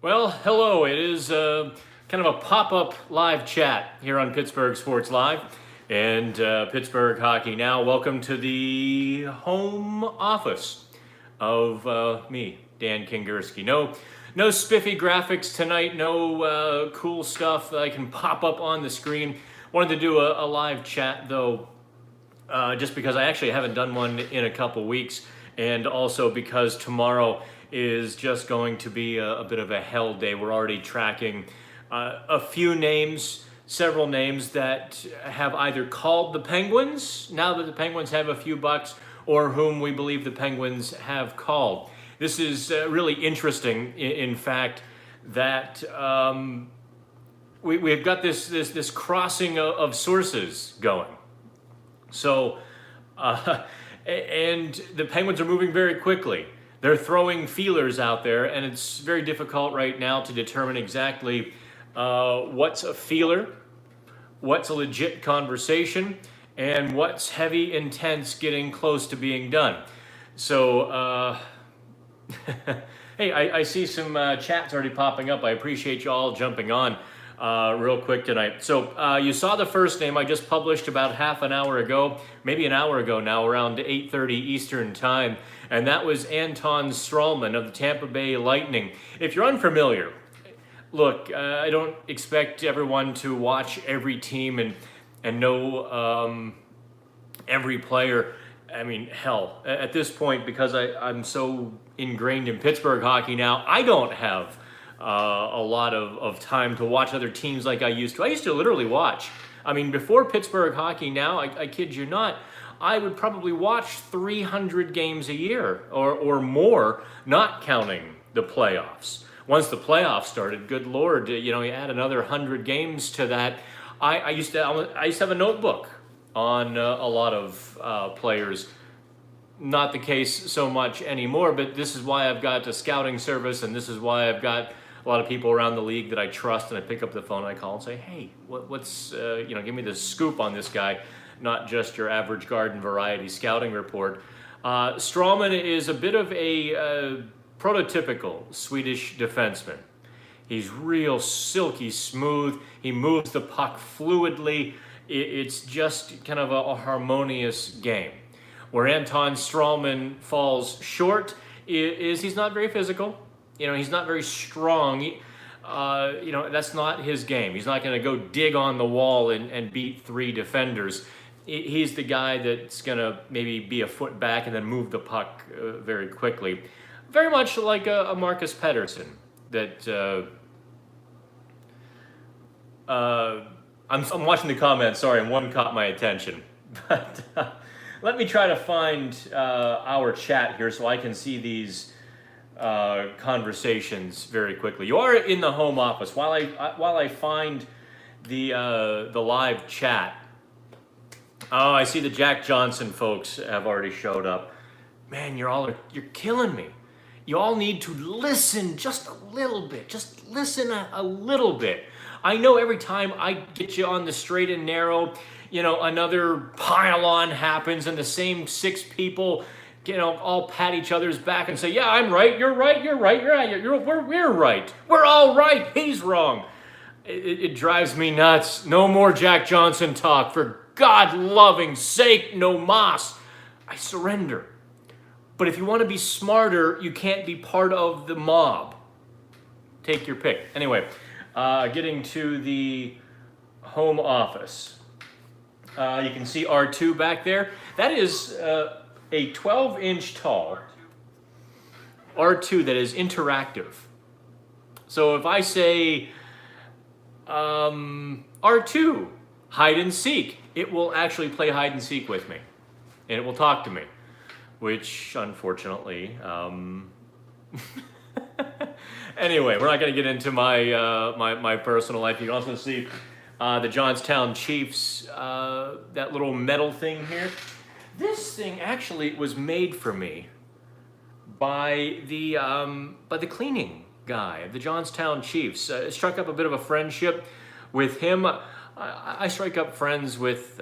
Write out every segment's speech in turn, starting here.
Well, hello. It is kind of a pop-up live chat here on Pittsburgh Sports Live and Pittsburgh Hockey Now. Welcome to the home office of me, Dan Kingerski. No spiffy graphics tonight. No cool stuff that I can pop up on the screen. Wanted to do a live chat though, just because I actually haven't done one in a couple weeks, and also because tomorrow is just going to be a bit of a hell day. We're already tracking a few names, several names that have either called the Penguins, now that the Penguins have a few bucks, or whom we believe the Penguins have called. This is really interesting, in fact, that we've got this crossing of sources going. So, and the Penguins are moving very quickly. They're throwing feelers out there, and it's very difficult right now to determine exactly what's a feeler, what's a legit conversation, and what's heavy, intense, getting close to being done. So, hey, I see some chats already popping up. I appreciate you all jumping on real quick tonight. So you saw the first name I just published about half an hour ago, maybe an hour ago now, around 8:30 Eastern time, and that was Anton Stralman of the Tampa Bay Lightning. If you're unfamiliar, look, I don't expect everyone to watch every team and know every player. I mean, hell, at this point, because I'm so ingrained in Pittsburgh hockey now, I don't have a lot of time to watch other teams like I used to. I used to literally watch. I mean, before Pittsburgh Hockey Now, I kid you not, I would probably watch 300 games a year or more, not counting the playoffs. Once the playoffs started, good Lord, you add another 100 games to that. I used to have a notebook on a lot of players. Not the case so much anymore, but this is why I've got a scouting service, and this is why I've got a lot of people around the league that I trust, and I pick up the phone and I call and say, hey, what's, give me the scoop on this guy, not just your average garden variety scouting report. Stralman is a bit of a prototypical Swedish defenseman. He's real silky smooth. He moves the puck fluidly. It's just kind of a harmonious game. Where Anton Stralman falls short is he's not very physical. He's not very strong. That's not his game. He's not going to go dig on the wall and beat three defenders. He's the guy that's going to maybe be a foot back and then move the puck very quickly. Very much like a Marcus Pettersson that I'm watching the comments, sorry, and one caught my attention. But let me try to find our chat here so I can see these conversations very quickly. You are in the home office. While I find the live chat, oh, I see the Jack Johnson folks have already showed up. Man, you're killing me. You all need to listen just a little bit. Just listen a little bit. I know every time I get you on the straight and narrow, another pile-on happens and the same six people, all pat each other's back and say, yeah, I'm right, you're right, we're right. We're all right, he's wrong. It drives me nuts. No more Jack Johnson talk. For God-loving sake, no mas. I surrender. But if you want to be smarter, you can't be part of the mob. Take your pick. Anyway, getting to the home office. You can see R2 back there. That is a 12-inch tall R2 that is interactive. So if I say R2, hide and seek, it will actually play hide and seek with me. And it will talk to me, which unfortunately, anyway, we're not going to get into my personal life. You can also see the Johnstown Chiefs, that little metal thing here. This thing actually was made for me by the cleaning guy of the Johnstown Chiefs. Struck up a bit of a friendship with him. I strike up friends with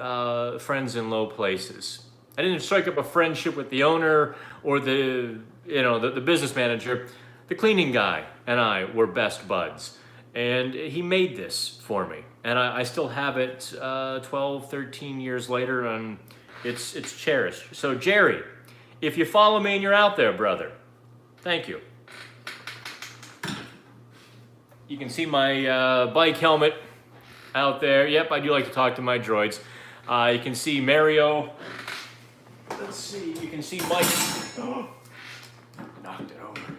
friends in low places. I didn't strike up a friendship with the owner or the business manager. the cleaning guy and I were best buds. And he made this for me. And I still have it 12, 13 years later, and it's cherished. So Jerry, if you follow me and you're out there, brother, thank you. You can see my bike helmet out there. Yep, I do like to talk to my droids. You can see Mario. Let's see, you can see Mike. Oh, knocked it over.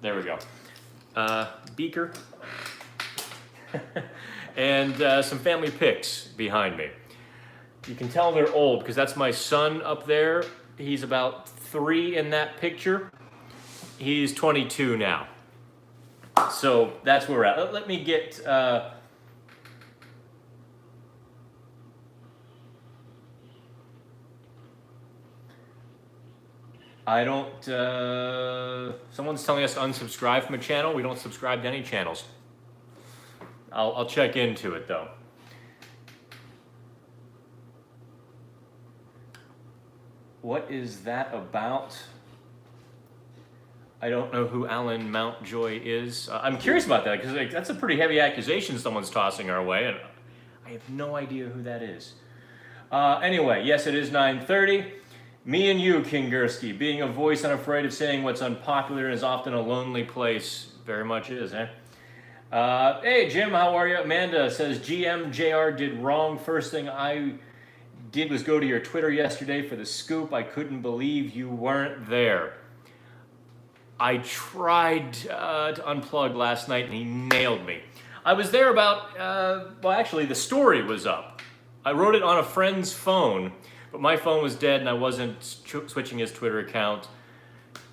There we go. Beaker. And some family pics behind me. You can tell they're old because that's my son up there. He's about 3 in that picture. He's 22 now. So that's where we're at. Let me get... I don't... someone's telling us to unsubscribe from a channel. We don't subscribe to any channels. I'll check into it, though. What is that about? I don't know who Alan Mountjoy is. I'm curious about that, because that's a pretty heavy accusation someone's tossing our way, and I have no idea who that is. Anyway, yes, it is 9:30. Me and you, King Gursky, being a voice unafraid of saying what's unpopular is often a lonely place. Very much is, eh? Hey, Jim, how are you? Amanda says, GMJR did wrong. First thing I did was go to your Twitter yesterday for the scoop. I couldn't believe you weren't there. I tried to unplug last night, and he nailed me. I was there about, well, actually, the story was up. I wrote it on a friend's phone, but my phone was dead, and I wasn't switching his Twitter account.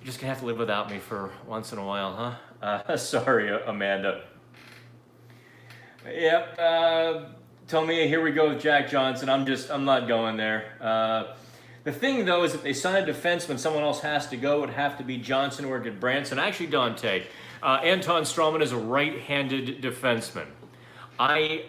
You're just going to have to live without me for once in a while, huh? Sorry, Amanda. Yep, tell me, here we go with Jack Johnson. I'm not going there. The thing, though, is if they sign a defenseman, someone else has to go. It would have to be Johnson or Goodbranson. Actually, Dante, Anton Strawman is a right-handed defenseman. I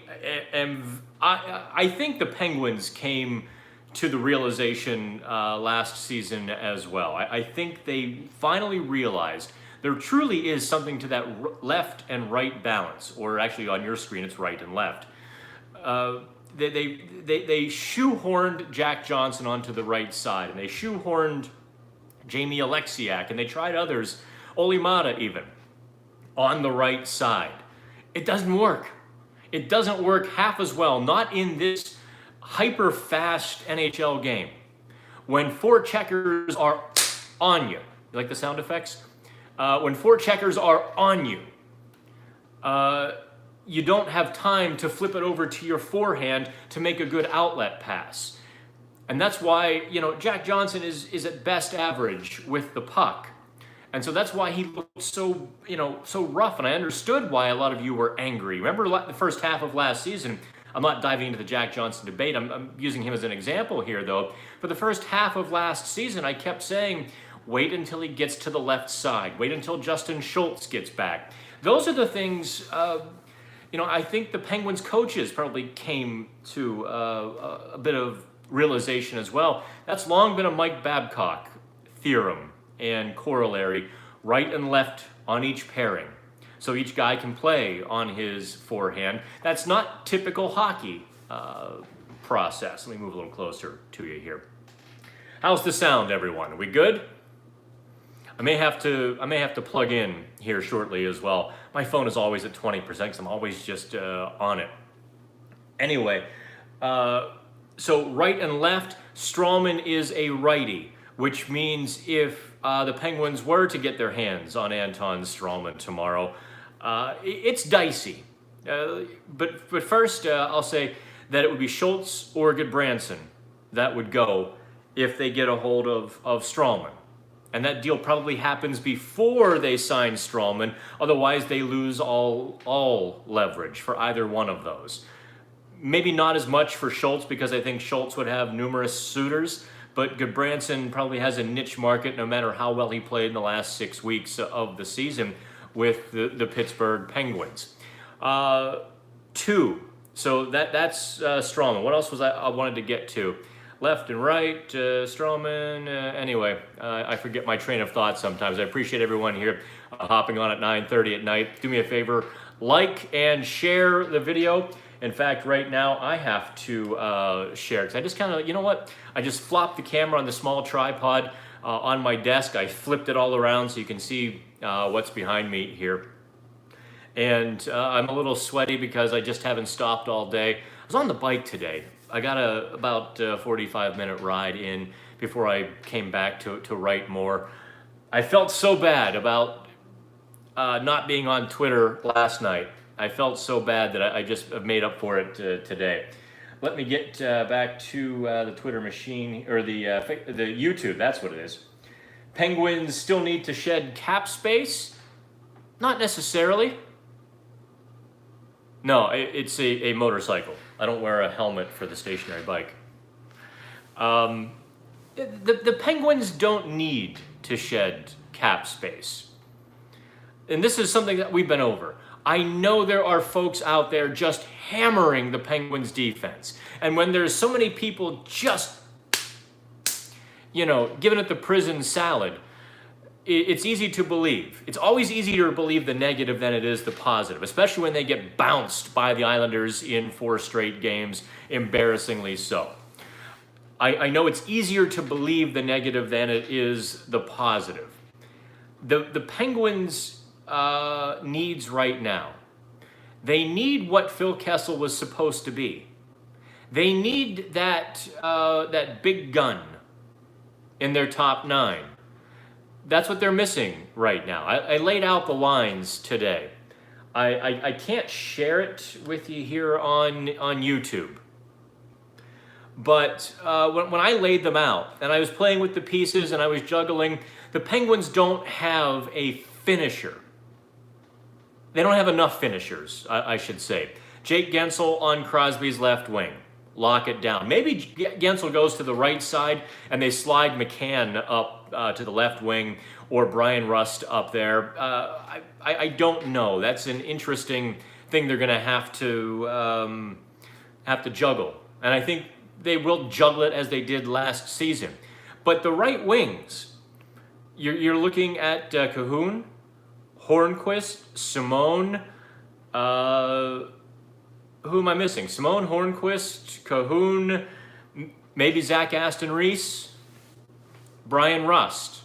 think the Penguins came to the realization last season as well. I think they finally realized there truly is something to that left and right balance, or actually on your screen it's right and left. They shoehorned Jack Johnson onto the right side, and they shoehorned Jamie Alexiak, and they tried others, Olimata even, on the right side. It doesn't work. It doesn't work half as well, not in this hyper-fast NHL game. When forecheckers are on you, you like the sound effects? When forecheckers are on you, you don't have time to flip it over to your forehand to make a good outlet pass. And that's why, Jack Johnson is at best average with the puck. And so that's why he looked so, so rough. And I understood why a lot of you were angry. Remember the first half of last season? I'm not diving into the Jack Johnson debate. I'm using him as an example here, though. For the first half of last season, I kept saying, wait until he gets to the left side. Wait until Justin Schultz gets back. Those are the things, I think the Penguins coaches probably came to a bit of realization as well. That's long been a Mike Babcock theorem and corollary, right and left on each pairing. So each guy can play on his forehand. That's not typical hockey process. Let me move a little closer to you here. How's the sound, everyone? Are we good? I may have to plug in here shortly as well. My phone is always at 20% because I'm always just on it. Anyway, so right and left, Strawman is a righty, which means if the Penguins were to get their hands on Anton Strawman tomorrow, it's dicey. But first, I'll say that it would be Schultz or Goodbranson that would go if they get a hold of Strawman. And that deal probably happens before they sign Strawman. Otherwise, they lose all leverage for either one of those. Maybe not as much for Schultz, because I think Schultz would have numerous suitors, but Goodbranson probably has a niche market no matter how well he played in the last 6 weeks of the season with the Pittsburgh Penguins. 2. So that's Strawman. What else was I wanted to get to? Left and right, Strawman, anyway, I forget my train of thought sometimes. I appreciate everyone here. hopping on at 9:30 at night. Do me a favor, like and share the video. In fact, right now I have to share, because I just kind of, you know what? I just flopped the camera on the small tripod on my desk. I flipped it all around so you can see what's behind me here. And I'm a little sweaty because I just haven't stopped all day. I was on the bike today. I got about 45-minute ride in before I came back to write more. I felt so bad about not being on Twitter last night. I felt so bad that I just made up for it today. Let me get back to the Twitter machine, or the YouTube, that's what it is. Penguins still need to shed cap space? Not necessarily. No, it's a motorcycle. I don't wear a helmet for the stationary bike. The Penguins don't need to shed cap space. And this is something that we've been over. I know there are folks out there just hammering the Penguins defense. And when there's so many people just, giving it the prison salad, it's easy to believe. It's always easier to believe the negative than it is the positive, especially when they get bounced by the Islanders in 4 straight games, embarrassingly so. I know it's easier to believe the negative than it is the positive. The Penguins' needs right now, they need what Phil Kessel was supposed to be. They need that big gun in their top 9. That's what they're missing right now. I laid out the lines today. I can't share it with you here on YouTube. But when I laid them out, and I was playing with the pieces and I was juggling, the Penguins don't have a finisher. They don't have enough finishers, I should say. Jake Gensel on Crosby's left wing. Lock it down. Maybe Gensel goes to the right side and they slide McCann up to the left wing, or Brian Rust up there. I don't know. That's an interesting thing they're going to have to juggle. And I think they will juggle it as they did last season. But the right wings, you're looking at Cahoon, Hornquist, Simone, who am I missing? Simone, Hornquist, Cahoon, maybe Zach Aston Reese, Brian Rust.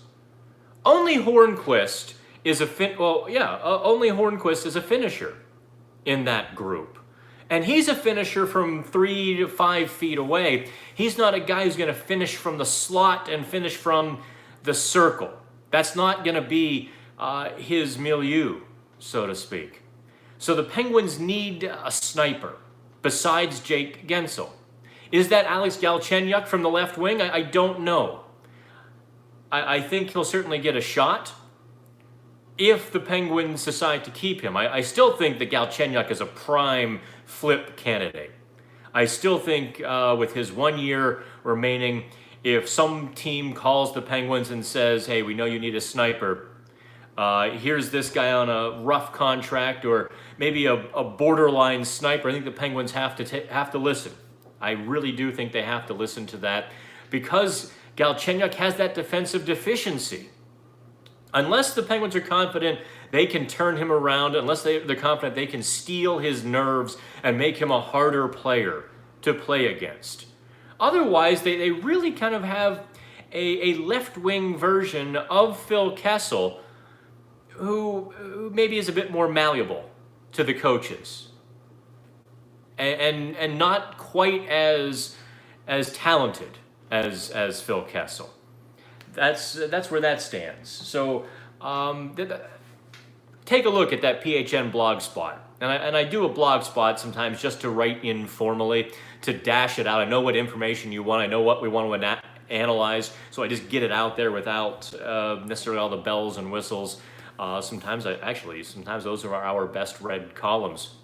Only Hornquist is only Hornquist is a finisher in that group. And he's a finisher from 3 to 5 feet away. He's not a guy who's going to finish from the slot and finish from the circle. That's not going to be his milieu, so to speak. So the Penguins need a sniper besides Jake Gensel. Is that Alex Galchenyuk from the left wing? I don't know. I think he'll certainly get a shot if the Penguins decide to keep him. I still think that Galchenyuk is a prime flip candidate. I still think with his 1 year remaining, if some team calls the Penguins and says, hey, we know you need a sniper, here's this guy on a rough contract, or maybe a borderline sniper, I think the Penguins have to listen. I really do think they have to listen to that, because Galchenyuk has that defensive deficiency. Unless the Penguins are confident they can turn him around, unless they're confident they can steal his nerves and make him a harder player to play against. Otherwise, they really kind of have a left-wing version of Phil Kessel, who maybe is a bit more malleable to the coaches, and not quite as talented as Phil Kessel. That's where that stands. So take a look at that PHN blog spot. And I do a blog spot sometimes just to write informally, to dash it out. I know what information you want. I know what we want to analyze. So I just get it out there without necessarily all the bells and whistles. Sometimes those are our best read columns.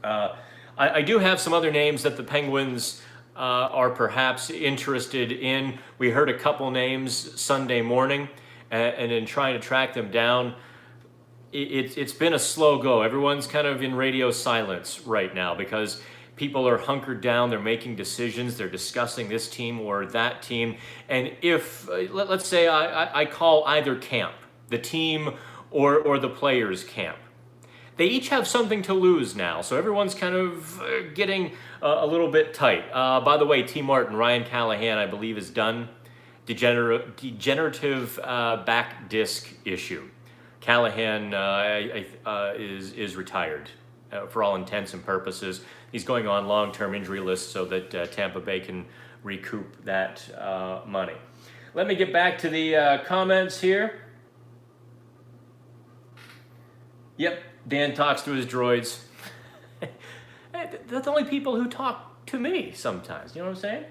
I do have some other names that the Penguins are perhaps interested in. We heard a couple names Sunday morning, and in trying to track them down, it's been a slow go. Everyone's kind of in radio silence right now because people are hunkered down, they're making decisions, they're discussing this team or that team. And if, let's say I call either camp, the team or the players' camp. They each have something to lose now, so everyone's kind of getting a little bit tight. By the way, T. Martin, Ryan Callahan, I believe, is done. Degenerative back disc issue. Callahan is retired for all intents and purposes. He's going on long-term injury list so that Tampa Bay can recoup that money. Let me get back to the comments here. Yep, Dan talks to his droids. That's the only people who talk to me sometimes, you know what I'm saying?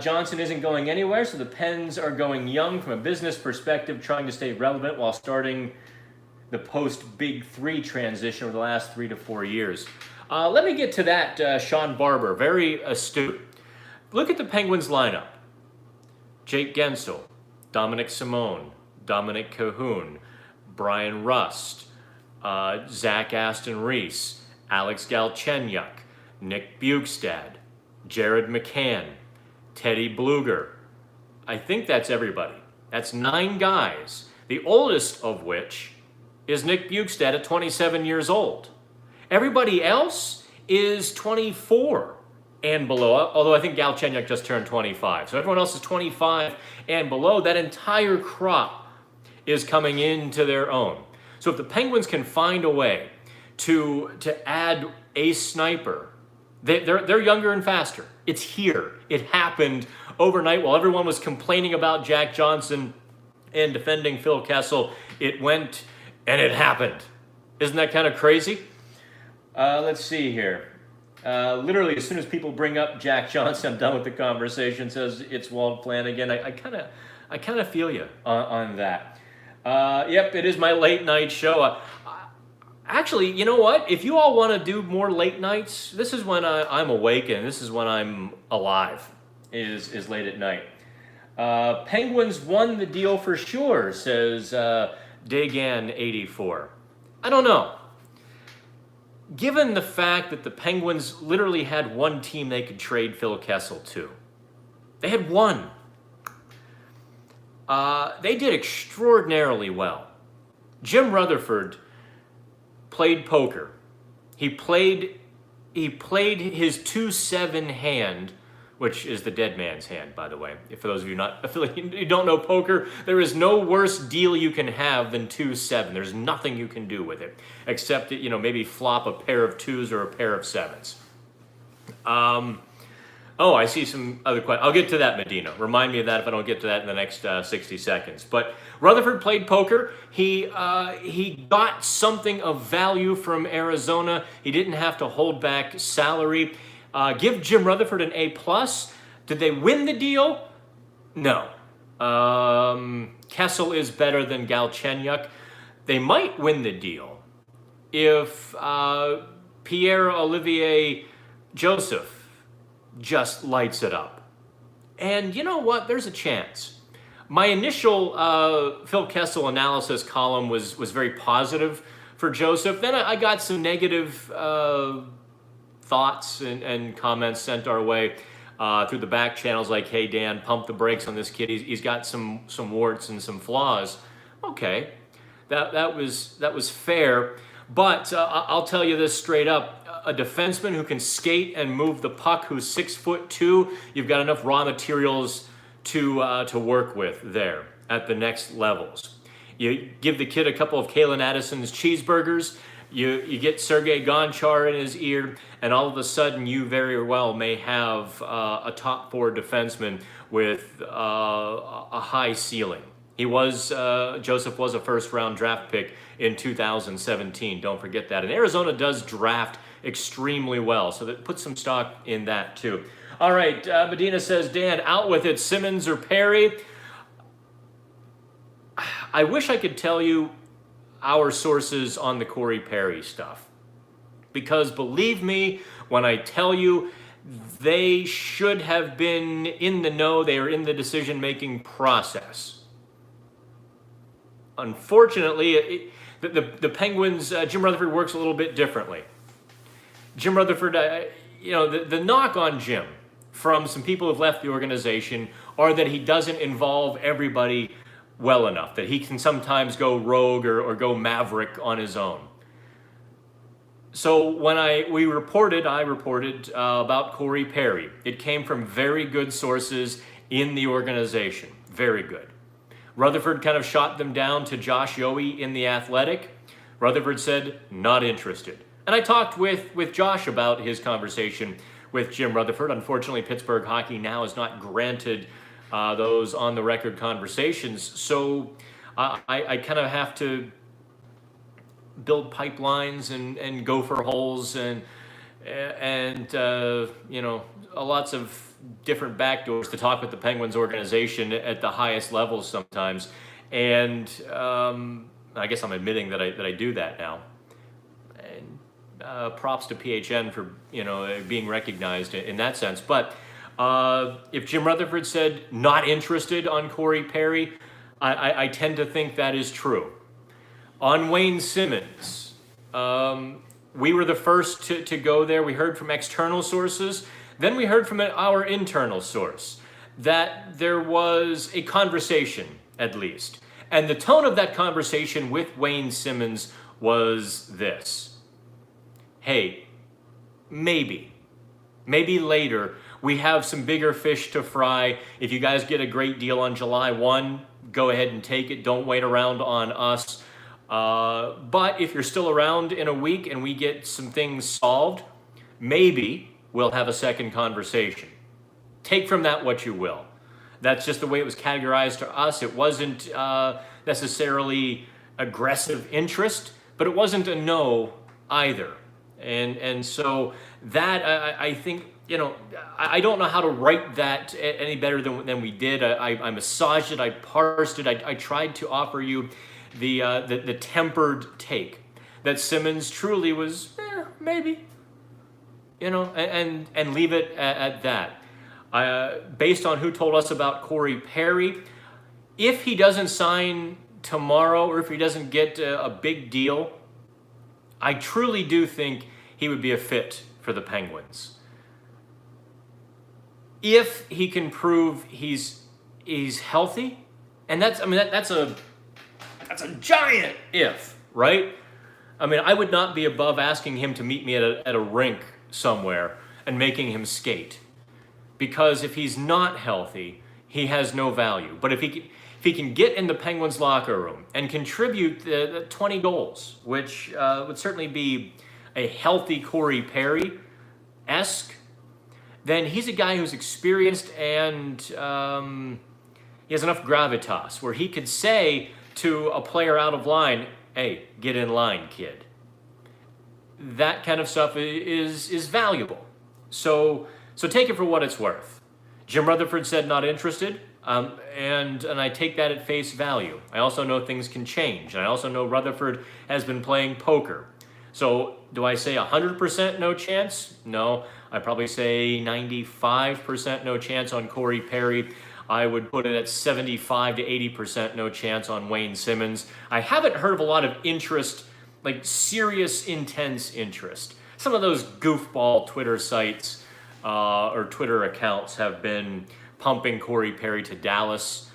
Johnson isn't going anywhere, so the Pens are going young from a business perspective, trying to stay relevant while starting the post-Big Three transition over the last 3 to 4 years. Let me get to that, Sean Barber, very astute. Look at the Penguins lineup. Jake Gensel, Dominic Simone, Dominic Cahoon, Brian Rust, Zach Aston Reese, Alex Galchenyuk, Nick Bjugstad, Jared McCann, Teddy Bluger. I think that's everybody. That's 9 guys, the oldest of which is Nick Bjugstad at 27 years old. Everybody else is 24 and below, although I think Galchenyuk just turned 25. So everyone else is 25 and below. That entire crop is coming into their own. So if the Penguins can find a way to add a sniper, they're younger and faster. It's here. It happened overnight while everyone was complaining about Jack Johnson and defending Phil Kessel. It went and it happened. Isn't that kind of crazy? Let's see here. Literally, as soon as people bring up Jack Johnson, I'm done with the conversation. Says it's Walt Flanagan. I kind of feel you on that. Yep, it is my late night show. Actually, you know what? If you all want to do more late nights, this is when I'm awake and this is when I'm alive. Is late at night. Penguins won the deal for sure, says Dagan84. I don't know. Given the fact that the Penguins literally had one team they could trade Phil Kessel to. They had one. They did extraordinarily well. Jim Rutherford played poker. He played his 2-7 hand, which is the dead man's hand, by the way. For those of you not affiliated, you don't know poker, there is no worse deal you can have than 2-7. There's nothing you can do with it, except maybe flop a pair of 2s or a pair of 7s. Oh, I see some other questions. I'll get to that, Medina. Remind me of that if I don't get to that in the next 60 seconds. But Rutherford played poker. He got something of value from Arizona. He didn't have to hold back salary. Give Jim Rutherford an A+. Did they win the deal? No. Kessel is better than Galchenyuk. They might win the deal if Pierre-Olivier Joseph just lights it up. And you know what? There's a chance. My initial Phil Kessel analysis column was very positive for Joseph. Then I got some negative thoughts and comments sent our way through the back channels like, hey, Dan, pump the brakes on this kid. He's got some warts and some flaws. Okay, that was fair. But I'll tell you this straight up. A defenseman who can skate and move the puck, who's 6'2", you've got enough raw materials to work with there at the next levels. You give the kid a couple of Kalen Addison's cheeseburgers, you get Sergei Gonchar in his ear, and all of a sudden you very well may have a top 4 defenseman with a high ceiling. Joseph was a first-round draft pick in 2017. Don't forget that. And Arizona does draft extremely well, so that puts some stock in that too. All right, Medina says, Dan, out with it, Simmons or Perry? I wish I could tell you our sources on the Corey Perry stuff, because believe me when I tell you, they should have been in the know. They are in the decision-making process. Unfortunately, the Penguins, Jim Rutherford works a little bit differently. Jim Rutherford, the knock on Jim from some people who've left the organization are that he doesn't involve everybody well enough that he can sometimes go rogue or go maverick on his own. So when I reported about Corey Perry, it came from very good sources in the organization. Very good. Rutherford kind of shot them down to Josh Yohe in The Athletic. Rutherford said, not interested. And I talked with Josh about his conversation with Jim Rutherford. Unfortunately, Pittsburgh hockey now is not granted those on-the-record conversations. So I kind of have to build pipelines and go for holes and you know, lots of different backdoors to talk with the Penguins organization at the highest levels sometimes. And I guess I'm admitting that I do that now. And props to PHN for, you know, being recognized in that sense. But if Jim Rutherford said not interested on Corey Perry, I tend to think that is true. On Wayne Simmonds, we were the first to go there. We heard from external sources. Then we heard from our internal source that there was a conversation, at least. And the tone of that conversation with Wayne Simmonds was this. Hey, maybe later we have some bigger fish to fry. If you guys get a great deal on July 1, go ahead and take it. Don't wait around on us. But if you're still around in a week and we get some things solved, maybe we'll have a second conversation. Take from that what you will. That's just the way it was categorized to us. It wasn't necessarily aggressive interest, but it wasn't a no either. And so that, I think, you know, I don't know how to write that any better than we did. I massaged it, I parsed it, I tried to offer you the tempered take that Simmonds truly was maybe, you know, and leave it at that. Based on who told us about Corey Perry, if he doesn't sign tomorrow or if he doesn't get a big deal, I truly do think he would be a fit for the Penguins. If he can prove he's healthy, and that's a giant if, right? I mean, I would not be above asking him to meet me at a rink somewhere and making him skate. Because if he's not healthy, he has no value. But if he can get in the Penguins locker room and contribute the 20 goals, which would certainly be a healthy Corey Perry-esque, then he's a guy who's experienced and he has enough gravitas where he could say to a player out of line, hey, get in line, kid. That kind of stuff is valuable. So take it for what it's worth. Jim Rutherford said not interested, and I take that at face value. I also know things can change, and I also know Rutherford has been playing poker. So do I say 100% no chance? No, I probably say 95% no chance on Corey Perry. I would put it at 75 to 80% no chance on Wayne Simmonds. I haven't heard of a lot of interest, like serious, intense interest. Some of those goofball Twitter sites or Twitter accounts have been pumping Corey Perry to Dallas.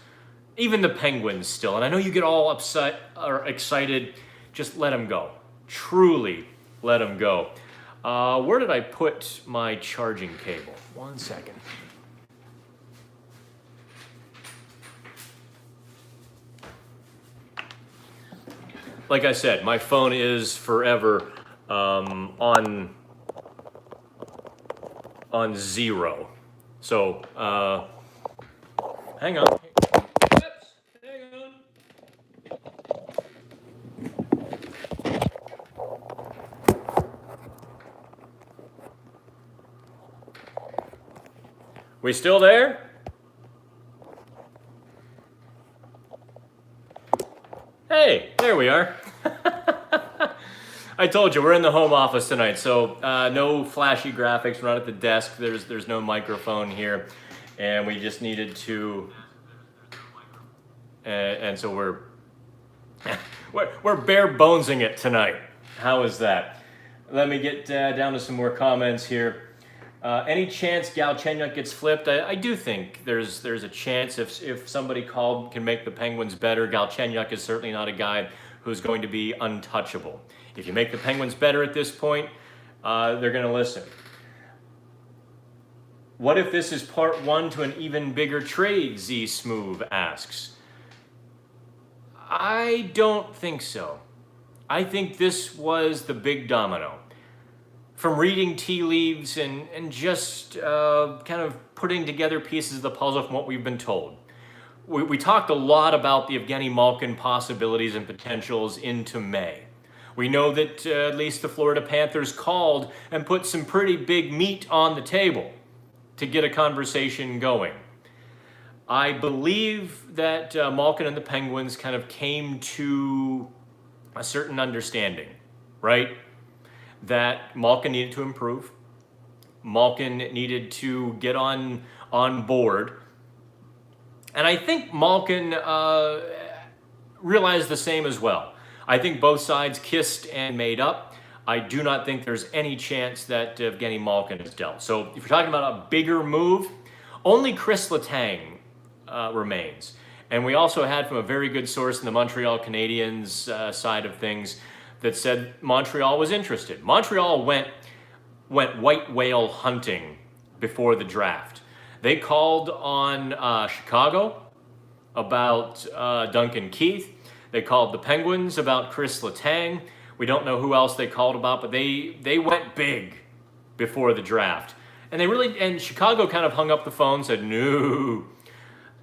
Even the Penguins still. And I know you get all upset or excited. Just let him go. Truly let him go. Where did I put my charging cable? 1 second. Like I said, my phone is forever on zero. So, hang on. Oops, hang on. We still there? Hey, there we are. I told you, we're in the home office tonight, so no flashy graphics. We're not at the desk. There's no microphone here, and we just needed to. And so we're bare bonesing it tonight. How is that? Let me get down to some more comments here. Any chance Galchenyuk gets flipped? I do think there's a chance if somebody called can make the Penguins better. Galchenyuk is certainly not a guy who's going to be untouchable. If you make the Penguins better at this point, they're going to listen. What if this is part one to an even bigger trade, Z Smooth asks. I don't think so. I think this was the big domino. From reading tea leaves and just kind of putting together pieces of the puzzle from what we've been told. We talked a lot about the Evgeny Malkin possibilities and potentials into May. We know that at least the Florida Panthers called and put some pretty big meat on the table to get a conversation going. I believe that Malkin and the Penguins kind of came to a certain understanding, right? That Malkin needed to improve. Malkin needed to get on board. And I think Malkin realized the same as well. I think both sides kissed and made up. I do not think there's any chance that Evgeny Malkin is dealt. So if you're talking about a bigger move, only Chris Letang remains. And we also had from a very good source in the Montreal Canadiens side of things that said Montreal was interested. Montreal went white whale hunting before the draft. They called on Chicago about Duncan Keith. They called the Penguins about Chris Letang. We don't know who else they called about, but they went big before the draft. And Chicago kind of hung up the phone and said, no.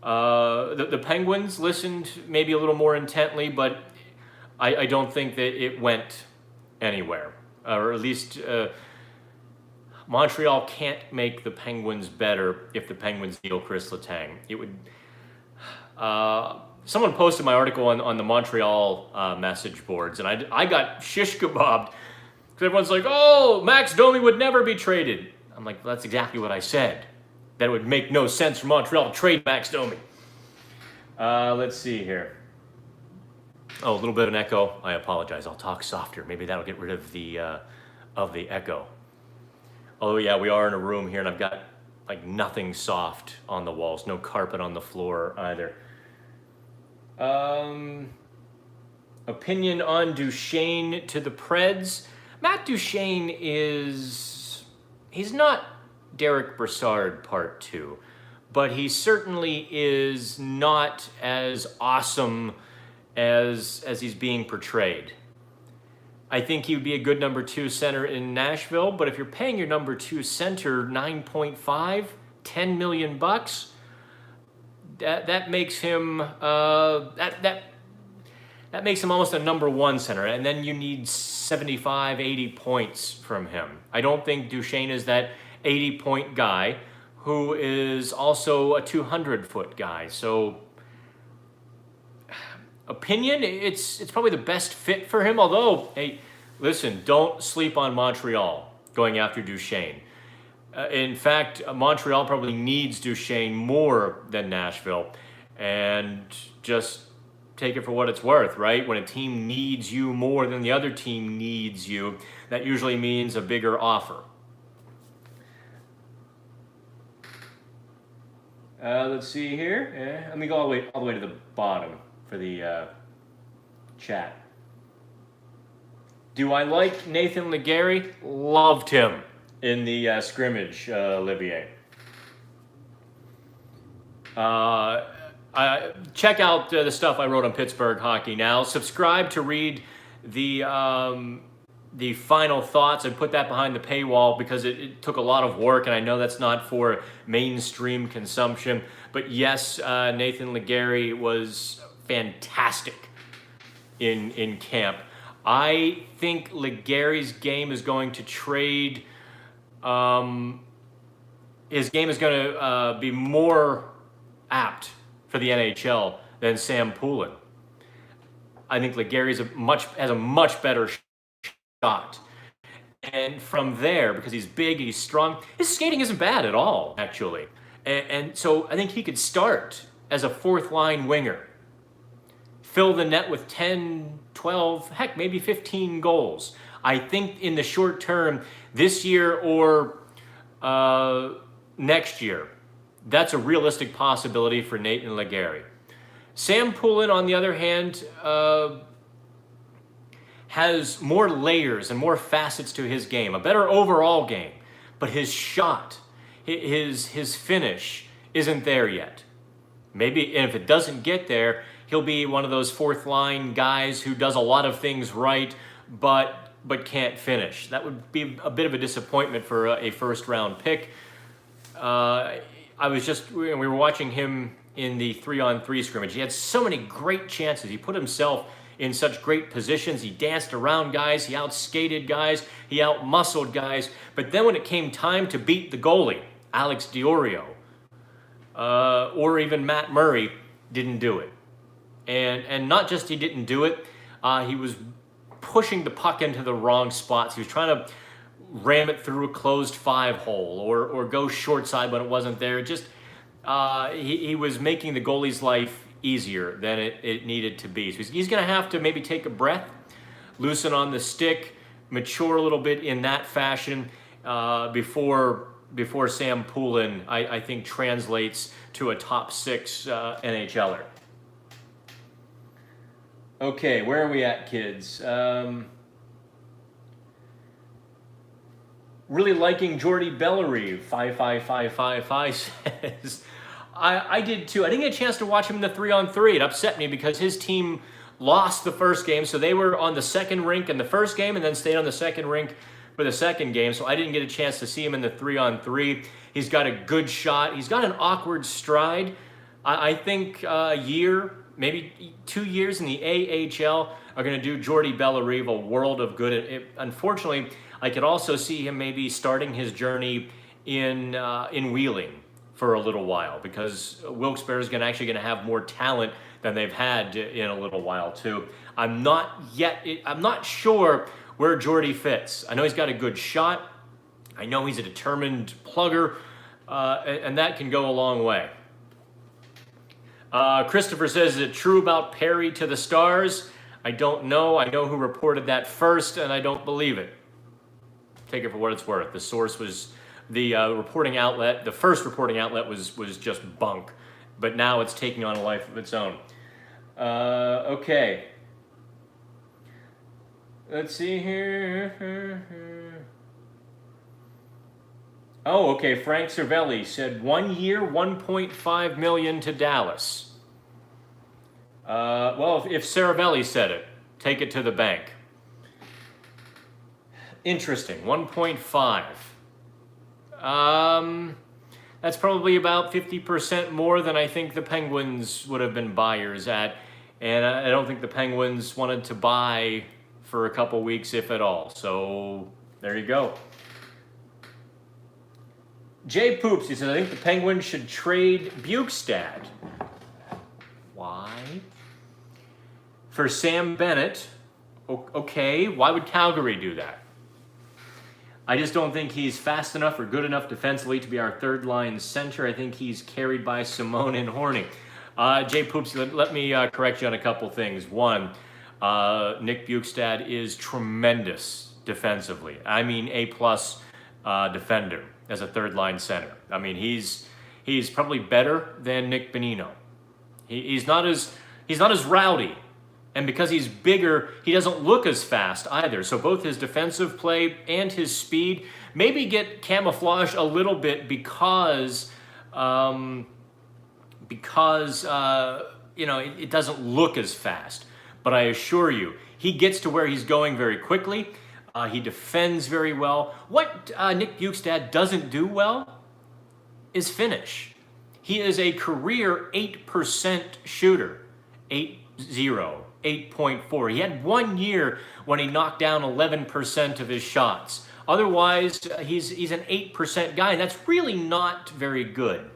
The Penguins listened maybe a little more intently, but I don't think that it went anywhere. Or at least Montreal can't make the Penguins better if the Penguins deal Chris Letang. It would. Someone posted my article on the Montreal message boards, and I got shish kebabbed because everyone's like, "Oh, Max Domi would never be traded." I'm like, well, "That's exactly what I said. That it would make no sense for Montreal to trade Max Domi." Let's see here. Oh, a little bit of an echo. I apologize. I'll talk softer. Maybe that'll get rid of the echo. Oh yeah, we are in a room here, and I've got like nothing soft on the walls, no carpet on the floor either. Opinion on Duchesne to the Preds. Matt Duchesne he's not Derek Brassard Part 2, but he certainly is not as awesome as he's being portrayed. I think he would be a good number 2 center in Nashville, but if you're paying your number 2 center 9.5, $10 million, that makes him that makes him almost a number 1 center, and then you need 75, 80 points from him. I don't think Duchesne is that 80-point guy who is also a 200-foot guy. So opinion, it's probably the best fit for him, although, hey, listen, don't sleep on Montreal going after Duchesne. In fact, Montreal probably needs Duchesne more than Nashville, and just take it for what it's worth, right? When a team needs you more than the other team needs you, that usually means a bigger offer. Let's see here. Let me go all the way to the bottom for the chat. Do I like Nathan Legary? Loved him in the scrimmage, Olivier. Check out the stuff I wrote on Pittsburgh Hockey Now. Subscribe to read the final thoughts and put that behind the paywall because it took a lot of work, and I know that's not for mainstream consumption. But yes, Nathan Legary was fantastic in camp. I think Legary's game is going to trade. His game is going to be more apt for the NHL than Sam Poulin. I think Legary has a much better shot. And from there, because he's big, he's strong, his skating isn't bad at all, actually. And so I think he could start as a fourth-line winger. Fill the net with 10, 12, heck, maybe 15 goals. I think in the short term, this year or next year. That's a realistic possibility for Nathan Legary. Sam Poulin, on the other hand, has more layers and more facets to his game, a better overall game, but his shot, his finish isn't there yet. Maybe, and if it doesn't get there, he'll be one of those fourth line guys who does a lot of things right, but can't finish. That would be a bit of a disappointment for a first round pick. We were watching him in the 3-on-3 scrimmage. He had so many great chances. He put himself in such great positions. He danced around guys. He outskated guys. He outmuscled guys. But then when it came time to beat the goalie, Alex Diorio, or even Matt Murray, didn't do it. And not just he didn't do it, he was pushing the puck into the wrong spots. He was trying to ram it through a closed 5-hole or go short side when it wasn't there. Just he was making the goalie's life easier than it needed to be. So he's going to have to maybe take a breath, loosen on the stick, mature a little bit in that fashion before Sam Poulin, I think, translates to a top 6 NHLer. Okay, where are we at, kids? Really liking Jordy Bellerive, 55555 says. I did too. I didn't get a chance to watch him in the 3-on-3. It upset me because his team lost the first game, so they were on the second rink in the first game and then stayed on the second rink for the second game, so I didn't get a chance to see him in the 3-on-3. He's got a good shot. He's got an awkward stride. I think a year, maybe 2 years in the AHL are going to do Jordy Bellerive a world of good. Unfortunately, I could also see him maybe starting his journey in Wheeling for a little while, because Wilkes-Barre is actually going to have more talent than they've had in a little while too. I'm not sure where Jordy fits. I know he's got a good shot. I know he's a determined plugger, and that can go a long way. Christopher says, is it true about Perry to the Stars? I don't know. I know who reported that first, and I don't believe it. Take it for what it's worth. The source was the reporting outlet. The first reporting outlet was just bunk, but now it's taking on a life of its own. Okay. Let's see here. Oh, okay. Frank Cervelli said 1 year, $1.5 million to Dallas. Well, if Cervelli said it, take it to the bank. Interesting. 1.5. That's probably about 50% more than I think the Penguins would have been buyers at, and I don't think the Penguins wanted to buy for a couple weeks, if at all. So there you go. Jay Poops, he says, I think the Penguins should trade Bukestad. Why? For Sam Bennett. Okay, why would Calgary do that? I just don't think he's fast enough or good enough defensively to be our third-line center. I think he's carried by Simone and Horny. Jay Poops, let me correct you on a couple things. One, Nick Bukestad is tremendous defensively. I mean, A-plus defender as a third-line center. I mean, he's probably better than Nick Bonino. He's not as rowdy. And because he's bigger, he doesn't look as fast either. So both his defensive play and his speed maybe get camouflaged a little bit because it doesn't look as fast. But I assure you, he gets to where he's going very quickly. He defends very well. What Nick Bukestad doesn't do well is finish. He is a career 8% shooter, 8.4. He had 1 year when he knocked down 11% of his shots. Otherwise, he's an 8% guy, and that's really not very good.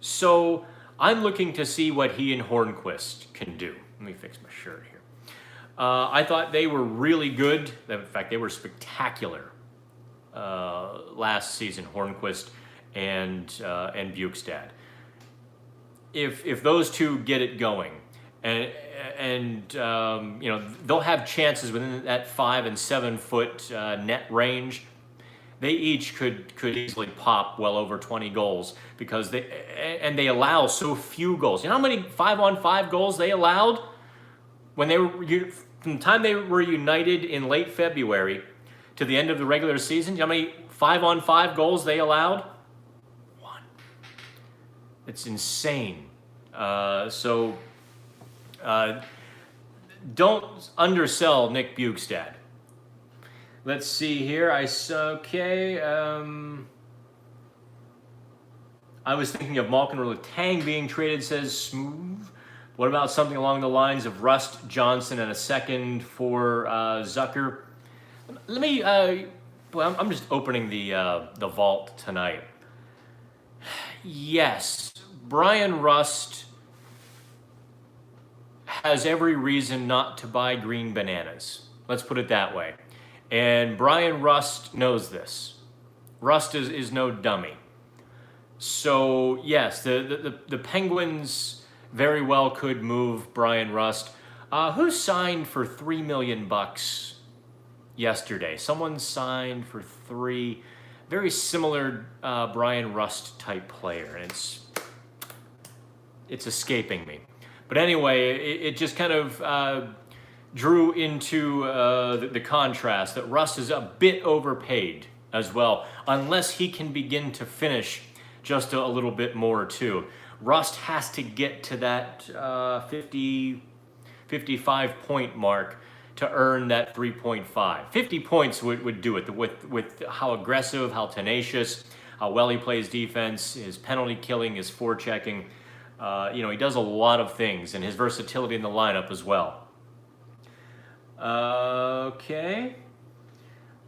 So I'm looking to see what he and Hornquist can do. Let me fix my shirt here. I thought they were really good. In fact, they were spectacular last season, Hornquist and Bukestad. If those two get it going, and they'll have chances within that 5 and 7 foot net range. they each could easily pop well over 20 goals because they allow so few goals. You know how many 5-on-5 goals they allowed when from the time they were united in late February to the end of the regular season? You know how many 5-on-5 goals they allowed? 1. It's insane. Don't undersell Nick Bjugstad. Let's see here. I was thinking of Malkin or Letang being traded, says Smooth. What about something along the lines of Rust, Johnson, and a second for Zucker? Let me. Well, I'm just opening the vault tonight. Yes, Brian Rust has every reason not to buy green bananas. Let's put it that way. And Brian Rust knows this. Rust is no dummy. So yes, the Penguins very well could move Brian Rust. Who signed for $3 million yesterday? Someone signed for 3. Very similar Brian Rust type player, and it's escaping me. But anyway, it just kind of drew into the contrast that Rust is a bit overpaid as well, unless he can begin to finish just a little bit more too. Rust has to get to that 55 point mark to earn that 3.5. 50 points would do it with how aggressive, how tenacious, how well he plays defense, his penalty killing, his forechecking. He does a lot of things, and his versatility in the lineup as well. Okay.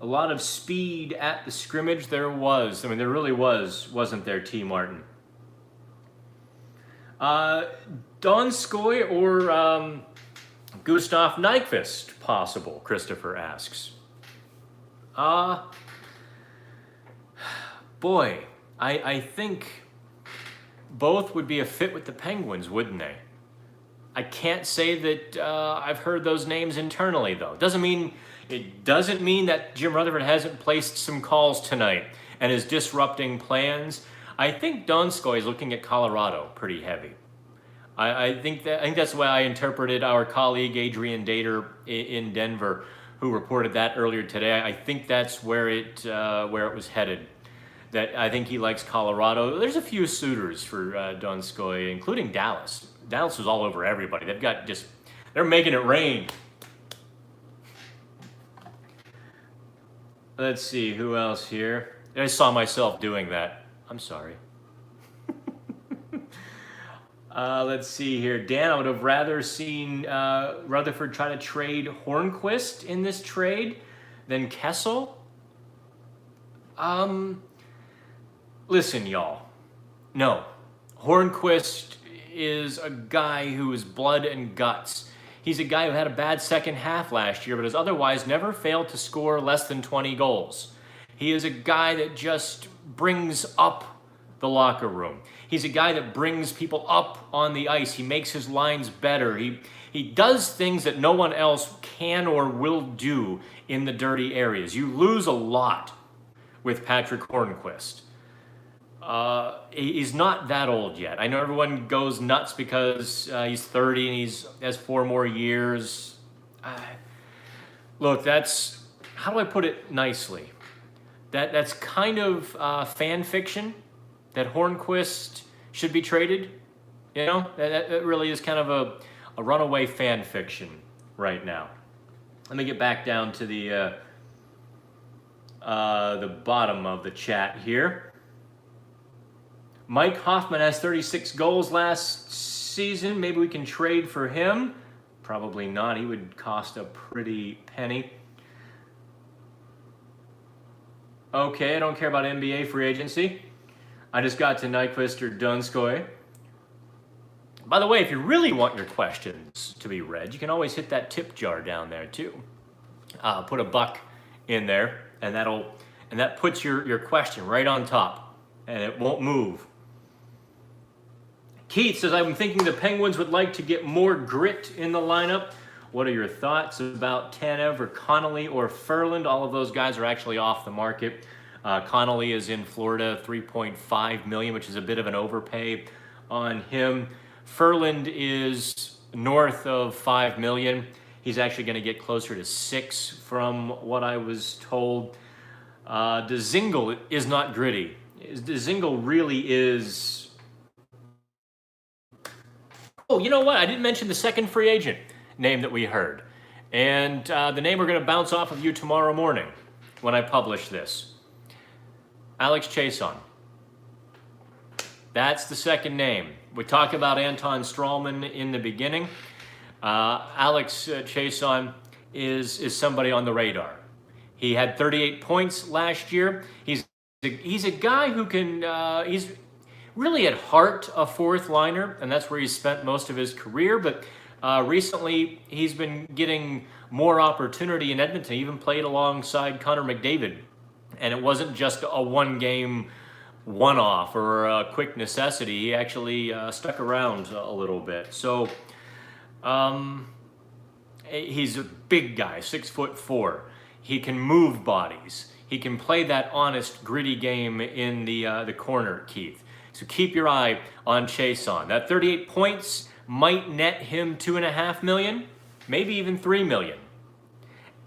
A lot of speed at the scrimmage. There was. I mean, there really was, wasn't there, T. Martin? Donskoy or Gustav Nyquist possible, Christopher asks. Boy, I think both would be a fit with the Penguins, wouldn't they? I can't say that I've heard those names internally, though. It doesn't mean that Jim Rutherford hasn't placed some calls tonight and is disrupting plans. I think Donskoy is looking at Colorado pretty heavy. I think that's the way I interpreted our colleague Adrian Dater in Denver, who reported that earlier today. I think that's where it was headed. That I think he likes Colorado. There's a few suitors for Donskoy, including Dallas. Dallas was all over everybody. They're making it rain. Let's see, who else here? I saw myself doing that. I'm sorry. Let's see here. Dan, I would have rather seen Rutherford try to trade Hornquist in this trade than Kessel. Listen, y'all. No. Hornquist is a guy who is blood and guts. He's a guy who had a bad second half last year, but has otherwise never failed to score less than 20 goals. He is a guy that just brings up the locker room. He's a guy that brings people up on the ice. He makes his lines better. He does things that no one else can or will do in the dirty areas. You lose a lot with Patrick Hornquist. He's not that old yet. I know everyone goes nuts because he's 30 and he has 4 more years. Look, how do I put it nicely? That's kind of fan fiction, that Hornquist should be traded. You know, that really is kind of a runaway fan fiction right now. Let me get back down to the bottom of the chat here. Mike Hoffman has 36 goals last season. Maybe we can trade for him. Probably not. He would cost a pretty penny. Okay, I don't care about NBA free agency. I just got to Nyquist or Donskoy. By the way, if you really want your questions to be read, you can always hit that tip jar down there too. Put $1 in there, and that puts your question right on top, and it won't move. Keith says, I'm thinking the Penguins would like to get more grit in the lineup. What are your thoughts about Tanev or Connolly or Ferland? All of those guys are actually off the market. Connolly is in Florida, 3.5 million, which is a bit of an overpay on him. Furland is north of 5 million. He's actually going to get closer to 6 from what I was told. Dzingel is not gritty. Dzingel really is... Oh, you know what? I didn't mention the second free agent name that we heard. And the name we're going to bounce off of you tomorrow morning when I publish this. Alex Chiasson. That's the second name. We talked about Anton Strawman in the beginning. Alex Chiasson is somebody on the radar. He had 38 points last year. He's a guy who can, he's really at heart a fourth liner, and that's where he's spent most of his career, but recently he's been getting more opportunity in Edmonton. He even played alongside Connor McDavid, and it wasn't just a one-game one-off or a quick necessity. He actually stuck around a little bit. So he's a big guy, 6'4". He can move bodies. He can play that honest, gritty game in the corner, Keith. So keep your eye on Chiasson. That 38 points might net him $2.5 million, maybe even $3 million.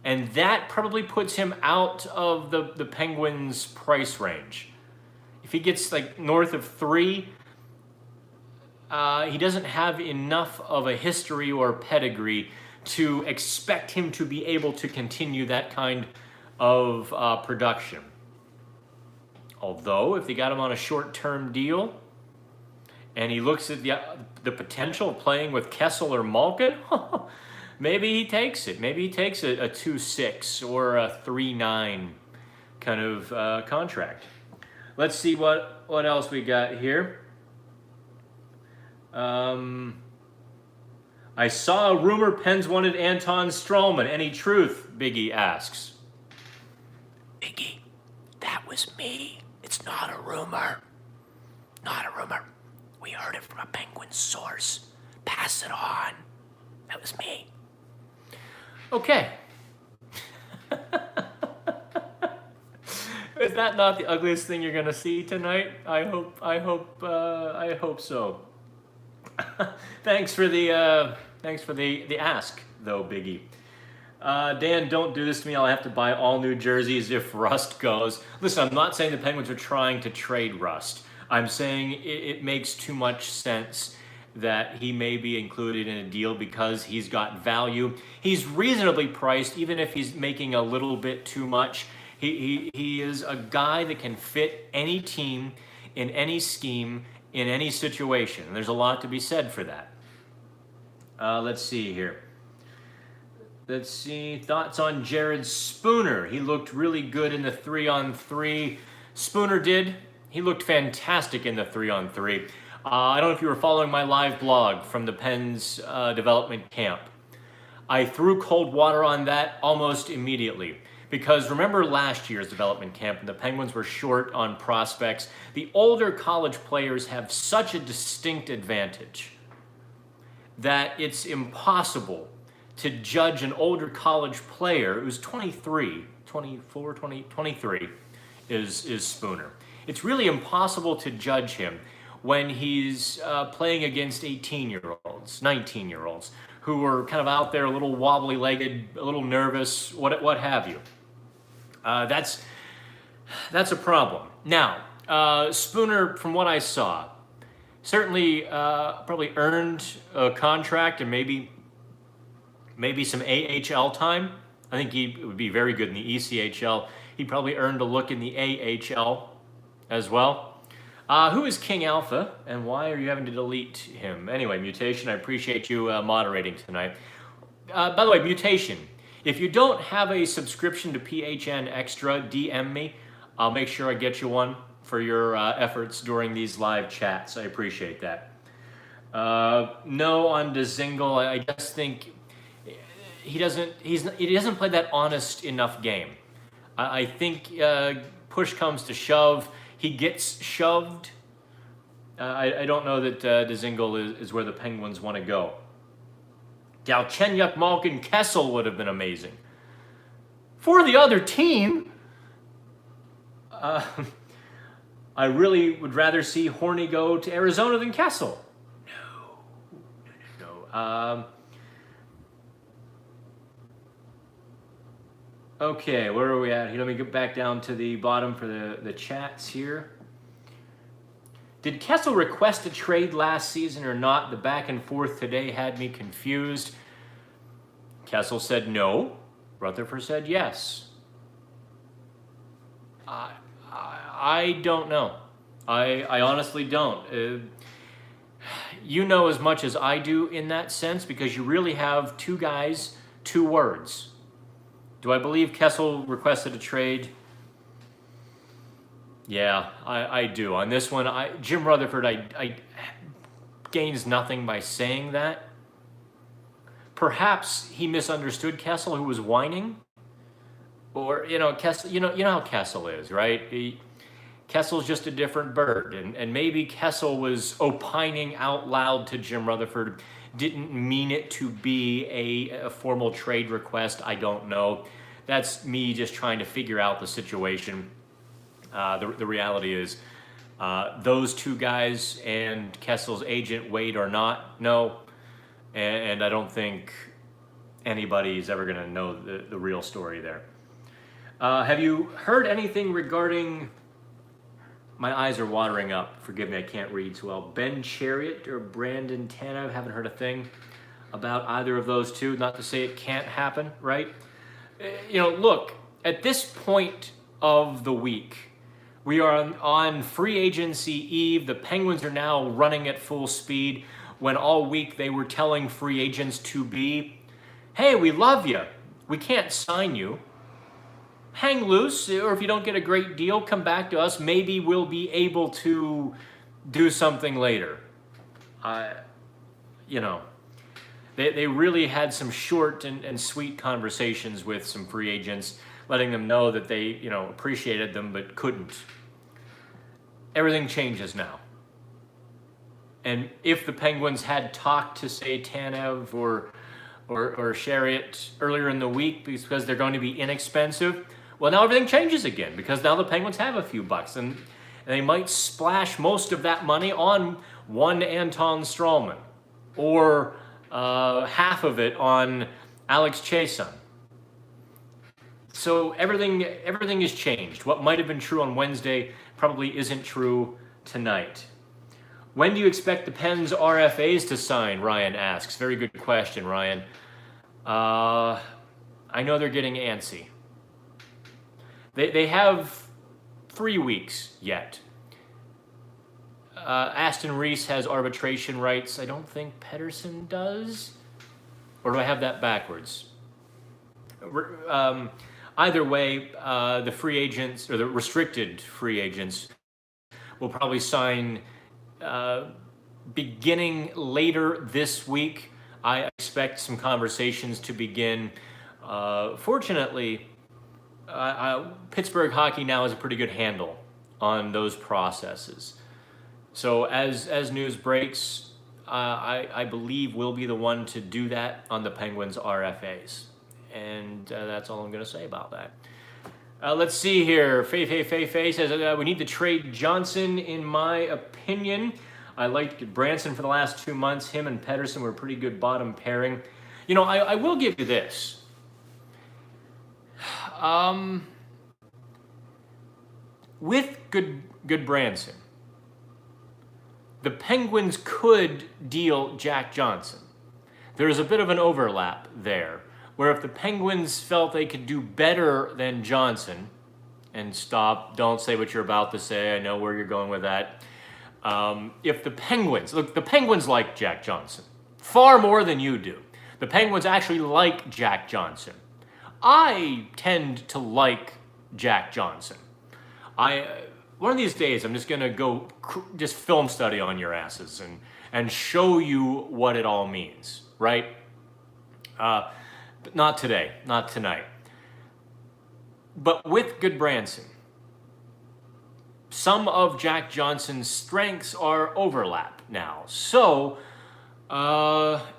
And that probably puts him out of the Penguins' price range. If he gets like north of 3, he doesn't have enough of a history or pedigree to expect him to be able to continue that kind of production. Although, if they got him on a short-term deal, and he looks at the potential of playing with Kessel or Malkin, maybe he takes it. Maybe he takes a 2.6 or a 3.9 kind of contract. Let's see what else we got here. I saw a rumor Pens wanted Anton Strawman. Any truth? Biggie asks. Biggie, that was me. It's not a rumor. Not a rumor. We heard it from a Penguin source. Pass it on. That was me. Okay. Is that not the ugliest thing you're gonna see tonight? I hope so. Thanks for the ask, though, Biggie. Dan, don't do this to me. I'll have to buy all new jerseys if Rust goes. Listen, I'm not saying the Penguins are trying to trade Rust. I'm saying it makes too much sense that he may be included in a deal because he's got value. He's reasonably priced, even if he's making a little bit too much. He is a guy that can fit any team in any scheme in any situation. There's a lot to be said for that. Let's see here. Let's see. Thoughts on Jared Spooner. He looked really good in the 3-on-3. Spooner did. He looked fantastic in the 3-on-3. I don't know if you were following my live blog from the Pens development camp. I threw cold water on that almost immediately. Because remember last year's development camp, and the Penguins were short on prospects. The older college players have such a distinct advantage that it's impossible to judge an older college player who's 23 is Spooner. It's really impossible to judge him when he's playing against 18-year-olds, 19-year-olds, who are kind of out there a little wobbly-legged, a little nervous, what have you. That's a problem. Now, Spooner, from what I saw, certainly probably earned a contract and maybe some AHL time. I think he would be very good in the ECHL. He probably earned a look in the AHL as well. Who is King Alpha, and why are you having to delete him? Anyway, Mutation, I appreciate you moderating tonight. By the way, Mutation, if you don't have a subscription to PHN Extra, DM me. I'll make sure I get you one for your efforts during these live chats. I appreciate that. No on Dzingel. I just think he doesn't play that honest enough game. I think push comes to shove, he gets shoved. I don't know that Dzingel is where the Penguins want to go. Galchenyuk, Malkin, Kessel would have been amazing. For the other team, I really would rather see Horny go to Arizona than Kessel. No. Okay, where are we at here? Let me get back down to the bottom for the chats here. Did Kessel request a trade last season or not? The back and forth today had me confused. Kessel said no. Rutherford said yes. I don't know. I honestly don't. You know as much as I do in that sense, because you really have two guys, two words. Do I believe Kessel requested a trade? Yeah, I do. On this one, Jim Rutherford, I gains nothing by saying that. Perhaps he misunderstood Kessel, who was whining. Or, Kessel, you know how Kessel is, right? Kessel's just a different bird. And maybe Kessel was opining out loud to Jim Rutherford, didn't mean it to be a formal trade request. I don't know. That's me just trying to figure out the situation. The reality is those two guys and Kessel's agent, Wade, are not. No. And I don't think anybody's ever going to know the real story there. Have you heard anything regarding... My eyes are watering up. Forgive me, I can't read so well. Ben Chariot or Brandon Tanev, haven't heard a thing about either of those two. Not to say it can't happen, right? Look, at this point of the week, we are on free agency eve. The Penguins are now running at full speed, when all week they were telling free agents to be, hey, we love you. We can't sign you. Hang loose, or if you don't get a great deal, come back to us. Maybe we'll be able to do something later. They really had some short and sweet conversations with some free agents, letting them know that they, appreciated them but couldn't. Everything changes now. And if the Penguins had talked to, say, Tanev or Chariot earlier in the week because they're going to be inexpensive, well, now everything changes again, because now the Penguins have a few bucks, and they might splash most of that money on one Anton Strawman, or half of it on Alex Chiasson. So everything has changed. What might have been true on Wednesday probably isn't true tonight. When do you expect the Pens RFAs to sign? Ryan asks. Very good question, Ryan. I know they're getting antsy. They have 3 weeks yet. Aston Reese has arbitration rights. I don't think Pettersson does. Or do I have that backwards? Either way, the free agents, or the restricted free agents, will probably sign beginning later this week. I expect some conversations to begin. Fortunately, Pittsburgh hockey now has a pretty good handle on those processes. So as news breaks, I believe we'll be the one to do that on the Penguins RFAs. And that's all I'm going to say about that. Let's see here. Faye says, we need to trade Johnson, in my opinion. I liked Branson for the last 2 months. Him and Pettersson were a pretty good bottom pairing. I will give you this. With good Branson, the Penguins could deal Jack Johnson. There's a bit of an overlap there, where if the Penguins felt they could do better than Johnson, and don't say what you're about to say, I know where you're going with that. If the Penguins like Jack Johnson far more than you do. The Penguins actually like Jack Johnson. I tend to like Jack Johnson. One of these days, I'm just going to go just film study on your asses and show you what it all means, right? But not today, not tonight. But with Goodbranson, some of Jack Johnson's strengths are overlap now. So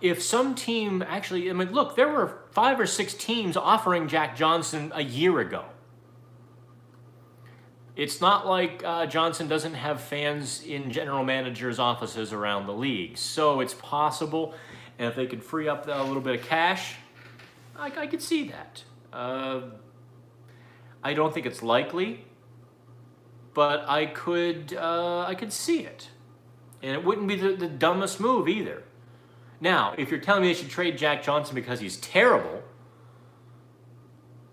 if some team actually, look, there were 5 or 6 teams offering Jack Johnson a year ago. It's not like Johnson doesn't have fans in general managers' offices around the league. So it's possible. And if they could free up a little bit of cash, I could see that. I don't think it's likely, but I could see it. And it wouldn't be the dumbest move either. Now, if you're telling me they should trade Jack Johnson because he's terrible,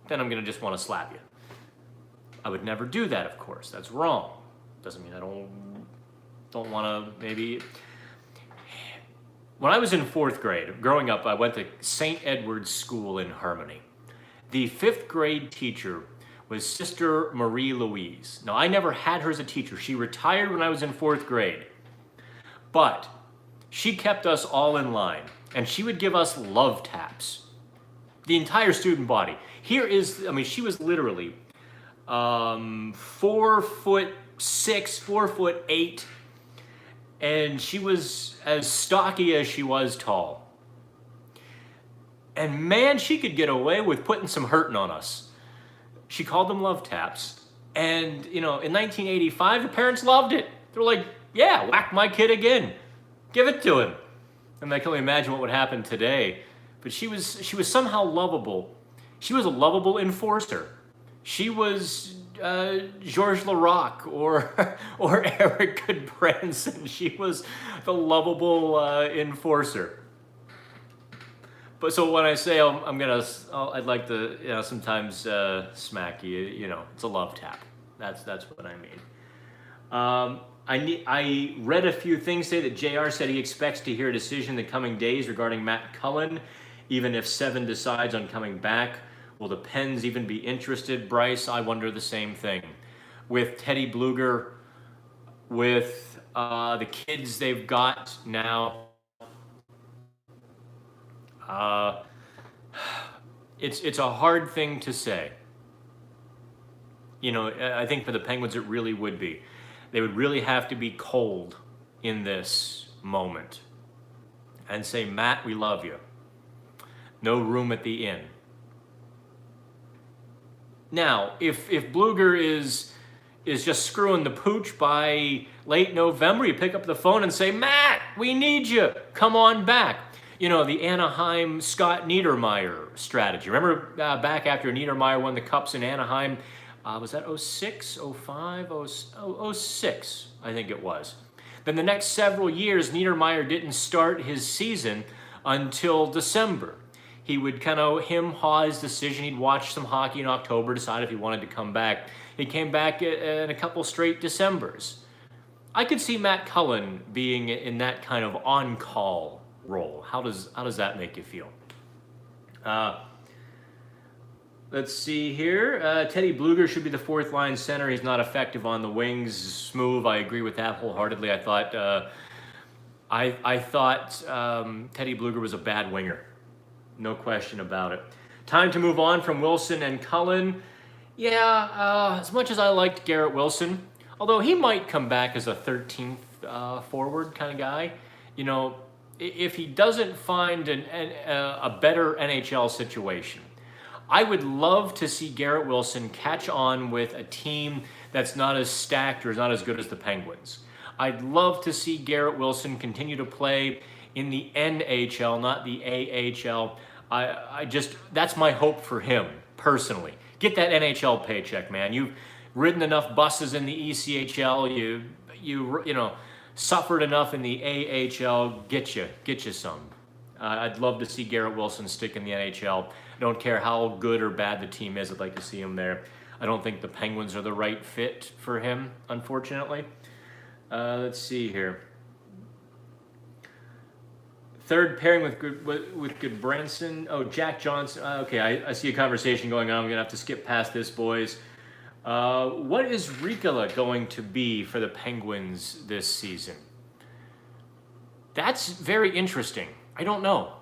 then I'm going to just want to slap you. I would never do that, of course. That's wrong. Doesn't mean I don't want to maybe... When I was in 4th grade, growing up, I went to St. Edward's School in Harmony. The 5th grade teacher was Sister Marie Louise. Now, I never had her as a teacher. She retired when I was in 4th grade. But she kept us all in line, and she would give us love taps. The entire student body. Here is, I mean, she was literally 4'6", 4'8", and she was as stocky as she was tall. And man, she could get away with putting some hurting on us. She called them love taps. And, you know, in 1985, the parents loved it. They were like, yeah, whack my kid again. Give it to him. And I can only imagine what would happen today. But she was somehow lovable. She was a lovable enforcer. She was Georges Larac or Eric Goodbranson. She was the lovable enforcer. But so when I say I'd like to sometimes smack you, you know, it's a love tap. That's what I mean. I read a few things today that JR said he expects to hear a decision in the coming days regarding Matt Cullen, even if Seven decides on coming back. Will the Pens even be interested, Bryce? I wonder the same thing. With Teddy Bluger, with the kids they've got now, it's a hard thing to say. You know, I think for the Penguins it really would be. They would really have to be cold in this moment and say, Matt, we love you. No room at the inn. Now, if Bluger is just screwing the pooch by late November, you pick up the phone and say, Matt, we need you. Come on back. You know, the Anaheim Scott Niedermayer strategy. Remember back after Niedermayer won the Cups in Anaheim, was that 06, 05, 06, I think it was. Then the next several years, Niedermayer didn't start his season until December. He would kind of hem-haw his decision. He'd watch some hockey in October, decide if he wanted to come back. He came back in a couple straight Decembers. I could see Matt Cullen being in that kind of on-call role. How does that make you feel? Let's see here. Teddy Bluger should be the 4th line center. He's not effective on the wings. Smooth. I agree with that wholeheartedly. I thought Teddy Bluger was a bad winger. No question about it. Time to move on from Wilson and Cullen. Yeah, as much as I liked Garrett Wilson, although he might come back as a 13th forward kind of guy, you know, if he doesn't find a better NHL situation, I would love to see Garrett Wilson catch on with a team that's not as stacked or is not as good as the Penguins. I'd love to see Garrett Wilson continue to play in the NHL, not the AHL. That's my hope for him, personally. Get that NHL paycheck, man. You've ridden enough buses in the ECHL. You know, suffered enough in the AHL. Get you some. I'd love to see Garrett Wilson stick in the NHL. I don't care how good or bad the team is. I'd like to see him there. I don't think the Penguins are the right fit for him, unfortunately. Let's see here. Third pairing with Goodbranson. Oh, Jack Johnson. Okay, I see a conversation going on. I'm going to have to skip past this, boys. What is Riikola going to be for the Penguins this season? That's very interesting. I don't know.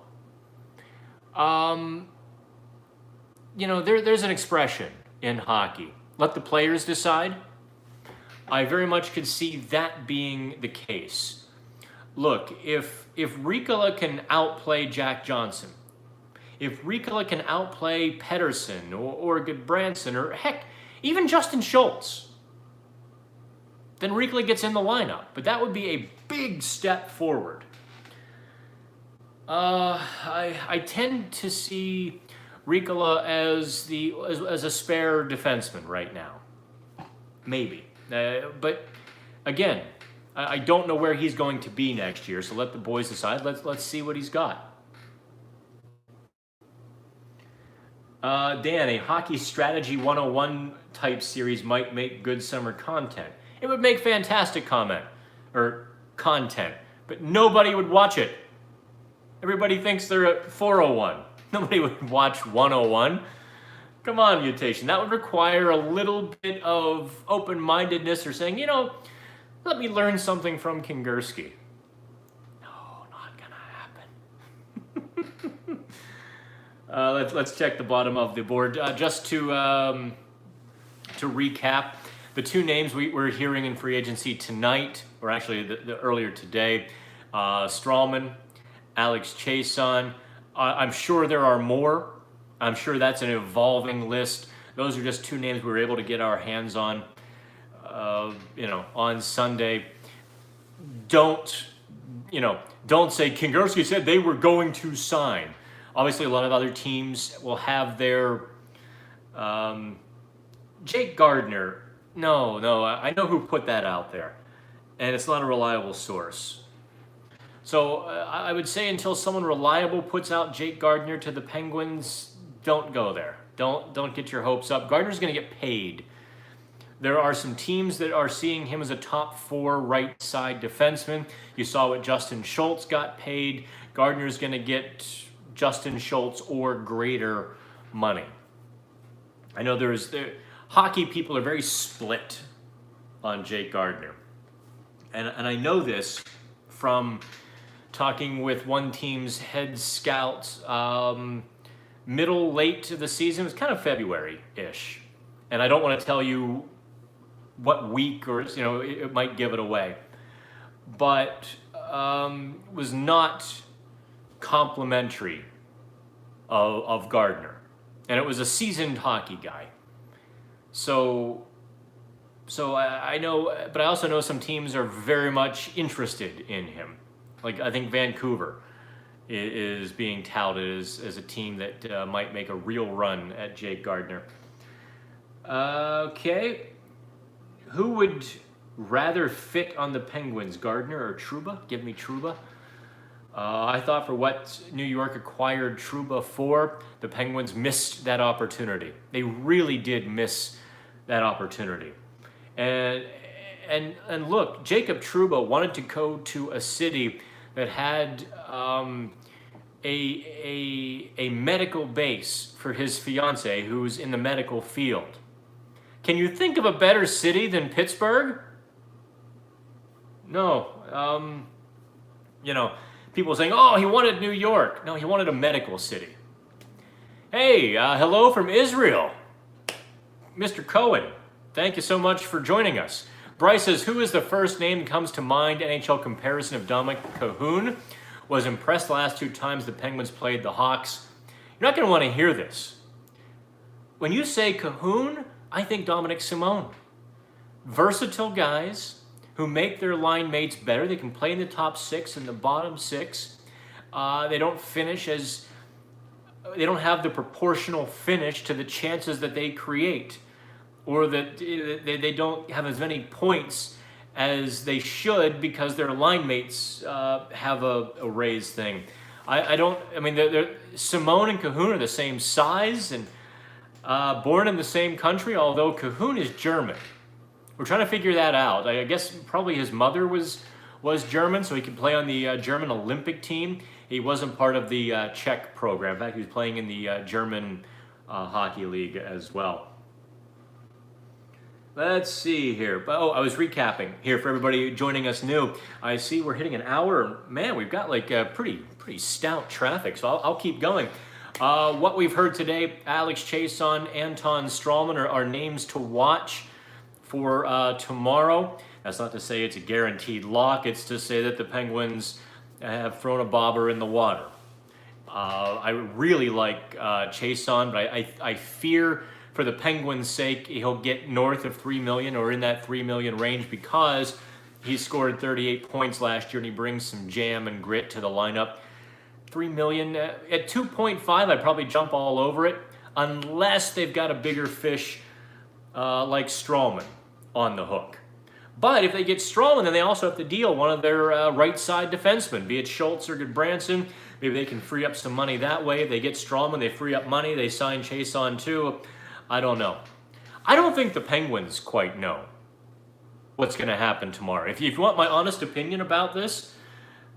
You know, there's an expression in hockey. Let the players decide. I very much could see that being the case. Look, if Riikola can outplay Jack Johnson, if Riikola can outplay Pettersson or Goodbranson or heck, even Justin Schultz, then Ricola gets in the lineup. But that would be a big step forward. I tend to see Ricola as a spare defenseman right now. Maybe. But again, I don't know where he's going to be next year, so let the boys decide. Let's see what he's got. Dan, a Hockey Strategy 101 type series might make good summer content. It would make fantastic content, but nobody would watch it. Everybody thinks they're at 401. Nobody would watch 101. Come on, Mutation. That would require a little bit of open-mindedness or saying, let me learn something from Kingursky. No, not gonna happen. Let's check the bottom of the board. Just to recap, the two names we're hearing in free agency tonight, or actually the earlier today, Strawman, Alex Chiasson. I'm sure there are more. I'm sure that's an evolving list. Those are just two names we were able to get our hands on, on Sunday. Don't say Kingursky said they were going to sign. Obviously, a lot of other teams will have their Jake Gardner. No, I know who put that out there, and it's not a reliable source. So I would say until someone reliable puts out Jake Gardner to the Penguins, don't go there. Don't get your hopes up. Gardner's going to get paid. There are some teams that are seeing him as a top 4 right side defenseman. You saw what Justin Schultz got paid. Gardner's going to get Justin Schultz or greater money. I know hockey people are very split on Jake Gardner. And I know this from talking with one team's head scout late to the season. It was kind of February-ish. And I don't want to tell you what week or, it might give it away. But was not complimentary of Gardner. And it was a seasoned hockey guy. So I know, but I also know some teams are very much interested in him. Like, I think Vancouver is being touted as a team that might make a real run at Jake Gardner. Okay. Who would rather fit on the Penguins, Gardner or Trouba? Give me Trouba. I thought for what New York acquired Trouba for, the Penguins missed that opportunity. They really did miss that opportunity. And look, Jacob Trouba wanted to go to a city that had a medical base for his fiance who's in the medical field. Can you think of a better city than Pittsburgh? No. People saying, oh, he wanted New York. No, he wanted a medical city. Hey, hello from Israel. Mr. Cohen, thank you so much for joining us. Bryce says, who is the first name that comes to mind? NHL comparison of Dominic Cahoon. Was impressed the last 2 times the Penguins played the Hawks. You're not going to want to hear this. When you say Cahoon, I think Dominic Simone. Versatile guys who make their line mates better. They can play in the top 6 and the bottom 6. They don't have the proportional finish to the chances that they create, or that they don't have as many points as they should because their line mates have a raised thing. Simone and Cahoon are the same size and born in the same country, although Cahoon is German. We're trying to figure that out. I guess probably his mother was German, so he could play on the German Olympic team. He wasn't part of the Czech program. In fact, he was playing in the German Hockey League as well. Let's see here. Oh, I was recapping here for everybody joining us new. I see we're hitting an hour. Man, we've got like pretty stout traffic, so I'll keep going. What we've heard today, Alex Chiasson, Anton Strawman are names to watch for tomorrow. That's not to say it's a guaranteed lock. It's to say that the Penguins have thrown a bobber in the water. I really like Chiasson, but I fear for the Penguins' sake, he'll get north of $3 million or in that $3 million range because he scored 38 points last year and he brings some jam and grit to the lineup. $3 million at 2.5, I'd probably jump all over it, unless they've got a bigger fish like Strowman on the hook. But if they get Strowman, then they also have to deal one of their right side defensemen, be it Schultz or Goodbranson. Maybe they can free up some money that way. If they get Strowman, they free up money. They sign Chiasson too. I don't know. I don't think the Penguins quite know what's going to happen tomorrow. If you want my honest opinion about this,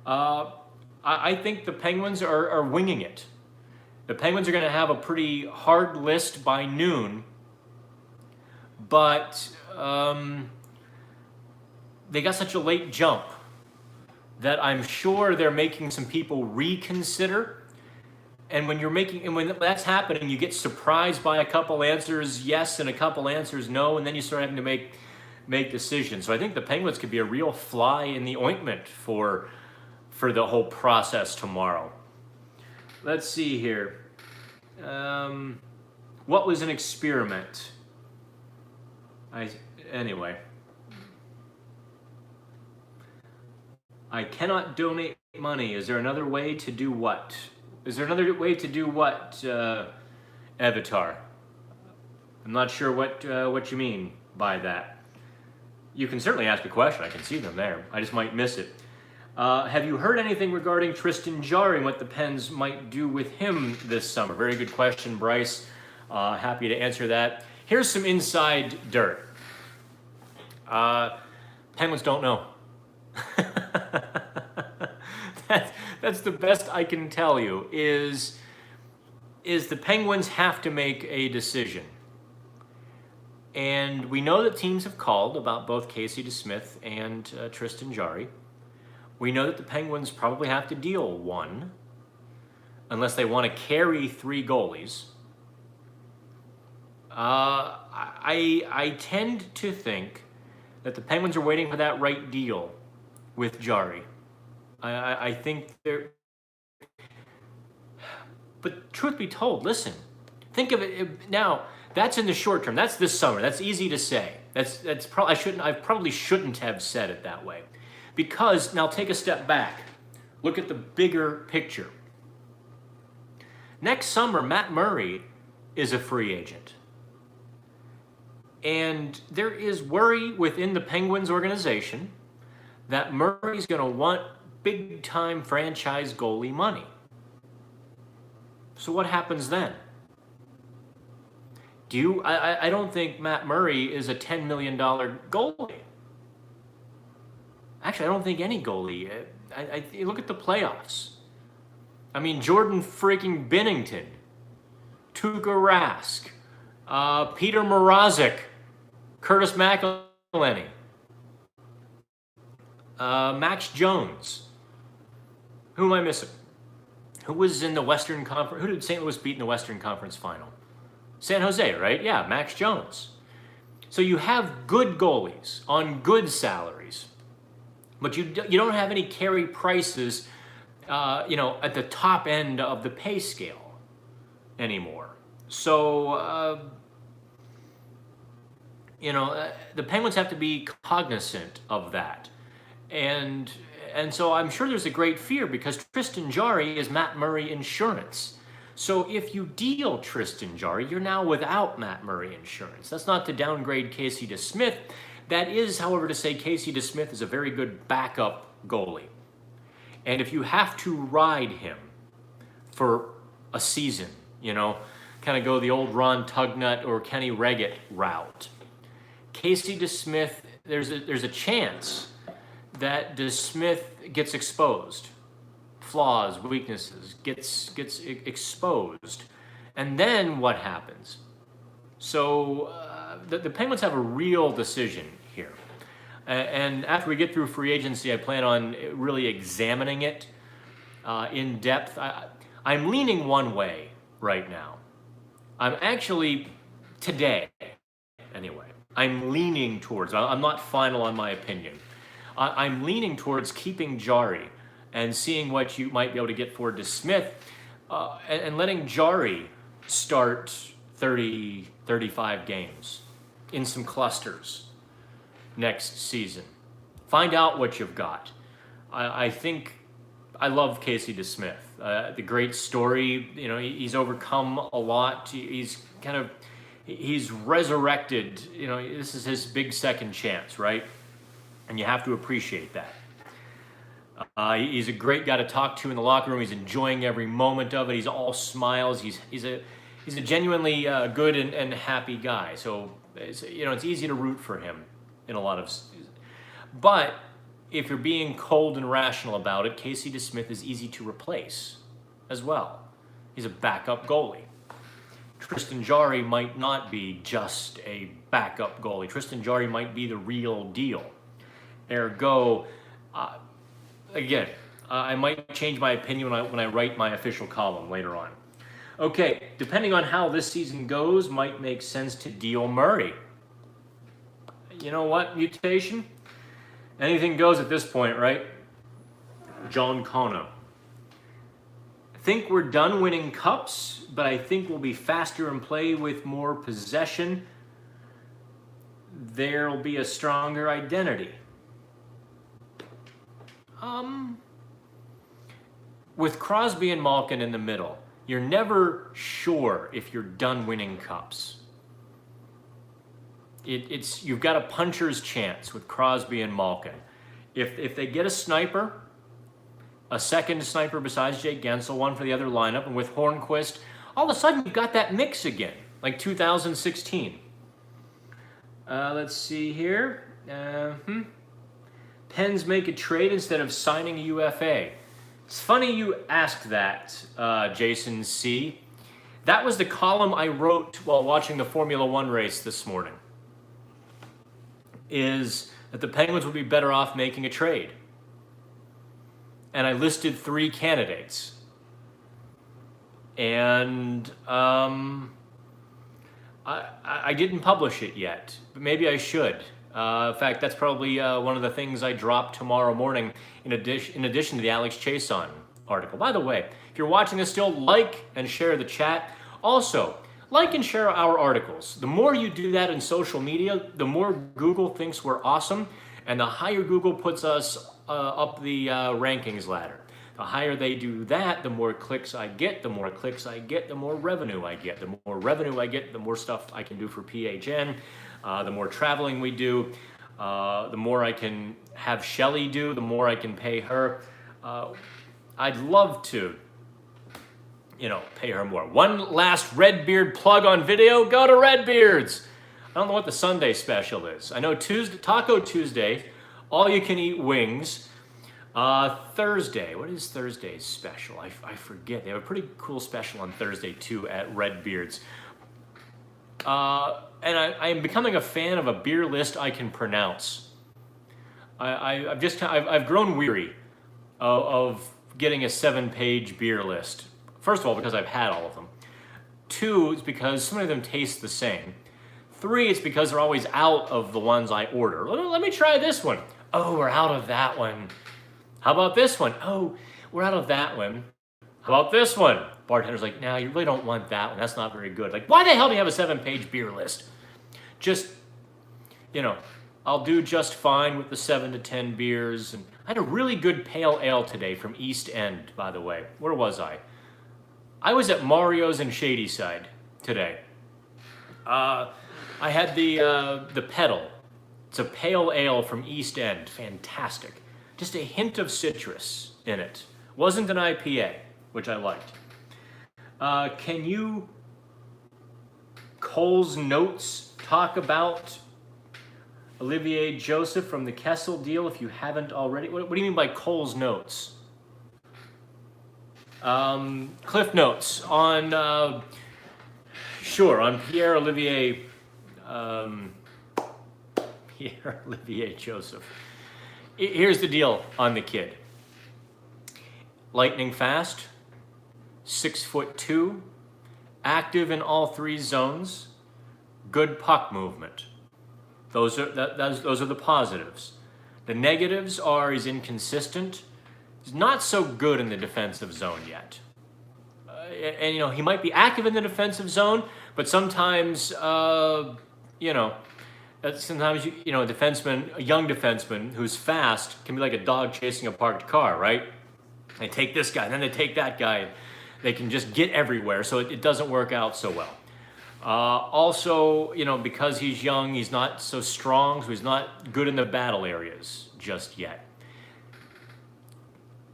I think the Penguins are winging it. The Penguins are going to have a pretty hard list by noon, but they got such a late jump that I'm sure they're making some people reconsider. And when that's happening, you get surprised by a couple answers yes and a couple answers no, and then you start having to make decisions. So I think the Penguins could be a real fly in the ointment for the whole process tomorrow. Let's see here. What was an experiment? Anyway. I cannot donate money. Is there another way to do what? Is there another way to do what, Avatar? I'm not sure what you mean by that. You can certainly ask a question. I can see them there. I just might miss it. Have you heard anything regarding Tristan Jarry and what the Pens might do with him this summer? Very good question, Bryce. Happy to answer that. Here's some inside dirt. Penguins don't know. That's the best I can tell you, is the Penguins have to make a decision. And we know that teams have called about both Casey DeSmith and Tristan Jarry. We know that the Penguins probably have to deal one, unless they want to carry 3 goalies. I tend to think that the Penguins are waiting for that right deal with Jarry. I think they're... But truth be told, listen, think of it now. That's in the short term. That's this summer. That's easy to say. That's probably I probably shouldn't have said it that way, because now take a step back. Look at the bigger picture. Next summer, Matt Murray is a free agent. And there is worry within the Penguins organization that Murray's going to want big-time franchise goalie money. So what happens then? I don't think Matt Murray is a $10 million goalie. Actually, I don't think any goalie. Look at the playoffs. I mean, Jordan freaking Binnington, Tuukka Rask, Peter Mrazek, Curtis McElhinney, Max Jones. Who am I missing? Who was in the Western Conference? Who did St. Louis beat in the Western Conference final? San Jose, right? Yeah, Max Jones. So you have good goalies on good salaries, but you don't have any Carey Prices, at the top end of the pay scale anymore. So, the Penguins have to be cognizant of that. And so I'm sure there's a great fear, because Tristan Jarry is Matt Murray insurance. So if you deal Tristan Jarry, you're now without Matt Murray insurance. That's not to downgrade Casey DeSmith. That is, however, to say Casey DeSmith is a very good backup goalie. And if you have to ride him for a season, kind of go the old Ron Tugnut or Kenny Reggett route, Casey DeSmith, there's a chance that DeSmith gets exposed. Flaws, weaknesses, gets exposed. And then what happens? So the Penguins have a real decision here. And after we get through free agency, I plan on really examining it in depth. I'm leaning one way right now. I'm actually, today, anyway, I'm leaning towards, I'm not final on my opinion. I'm leaning towards keeping Jarry and seeing what you might be able to get for DeSmith, and letting Jarry start 30, 35 games in some clusters next season. Find out what you've got. I think I love Casey DeSmith. The great story, you know, he's overcome a lot. He's resurrected. You know, this is his big second chance, right? And you have to appreciate that. He's a great guy to talk to in the locker room. He's enjoying every moment of it. He's all smiles. He's a genuinely good and happy guy. So it's easy to root for him in a lot of. But if you're being cold and rational about it, Casey DeSmith is easy to replace as well. He's a backup goalie. Tristan Jarry might not be just a backup goalie. Tristan Jarry might be the real deal. Ergo, again, I might change my opinion when I write my official column later on. Okay, depending on how this season goes, might make sense to deal Murray. You know what, mutation? Anything goes at this point, right? John Connor. I think we're done winning cups, but I think we'll be faster in play with more possession. There'll be a stronger identity. With Crosby and Malkin in the middle, you're never sure if you're done winning cups. You've got a puncher's chance with Crosby and Malkin. If they get a sniper, a second sniper besides Jake Gensel, one for the other lineup, and with Hornquist, all of a sudden you've got that mix again, like 2016. Let's see here. Pens make a trade instead of signing a UFA. It's funny you asked that, Jason C. That was the column I wrote while watching the Formula One race this morning. Is that the Penguins would be better off making a trade. And I listed 3 candidates. And I didn't publish it yet, but maybe I should. In fact, that's probably one of the things I drop tomorrow morning in addition to the Alex Chiasson article. By the way, if you're watching this still, like and share the chat. Also, like and share our articles. The more you do that in social media, the more Google thinks we're awesome, and the higher Google puts us up the rankings ladder. The higher they do that, the more clicks I get. The more clicks I get, the more revenue I get. The more revenue I get, the more stuff I can do for PHN. The more traveling we do, the more I can have Shelly do, the more I can pay her. I'd love to, pay her more. One last Redbeard plug on video. Go to Redbeard's. I don't know what the Sunday special is. I know Taco Tuesday, all you can eat wings. Thursday, what is Thursday's special? I forget. They have a pretty cool special on Thursday too at Redbeard's. And I am becoming a fan of a beer list I can pronounce. I've grown weary of getting a 7-page beer list. First of all, because I've had all of them. 2, it's because so many of them taste the same. 3, it's because they're always out of the ones I order. Let me try this one. Oh, we're out of that one. How about this one? Oh, we're out of that one. How about this one? Bartender's like, no, you really don't want that one. That's not very good. Like, why the hell do you have a 7-page beer list? Just, I'll do just fine with the 7 to 10 beers. And I had a really good pale ale today from East End, by the way. Where was I? I was at Mario's in Shadyside today. I had the Pedal. It's a pale ale from East End. Fantastic. Just a hint of citrus in it. Wasn't an IPA, which I liked. Can you, Cole's notes, talk about Olivier Joseph from the Kessel deal if you haven't already? What do you mean by Cole's notes? Cliff notes on, on Pierre-Olivier Joseph. Here's the deal on the kid. Lightning fast, 6'2", active in all 3 zones, good puck movement. Those are the positives. The negatives are he's inconsistent. He's not so good in the defensive zone yet. And he might be active in the defensive zone, But sometimes, sometimes a defenseman, a young defenseman who's fast can be like a dog chasing a parked car, right? They take this guy, then they take that guy. They can just get everywhere, so it doesn't work out so well. Also, because he's young, he's not so strong, so he's not good in the battle areas just yet.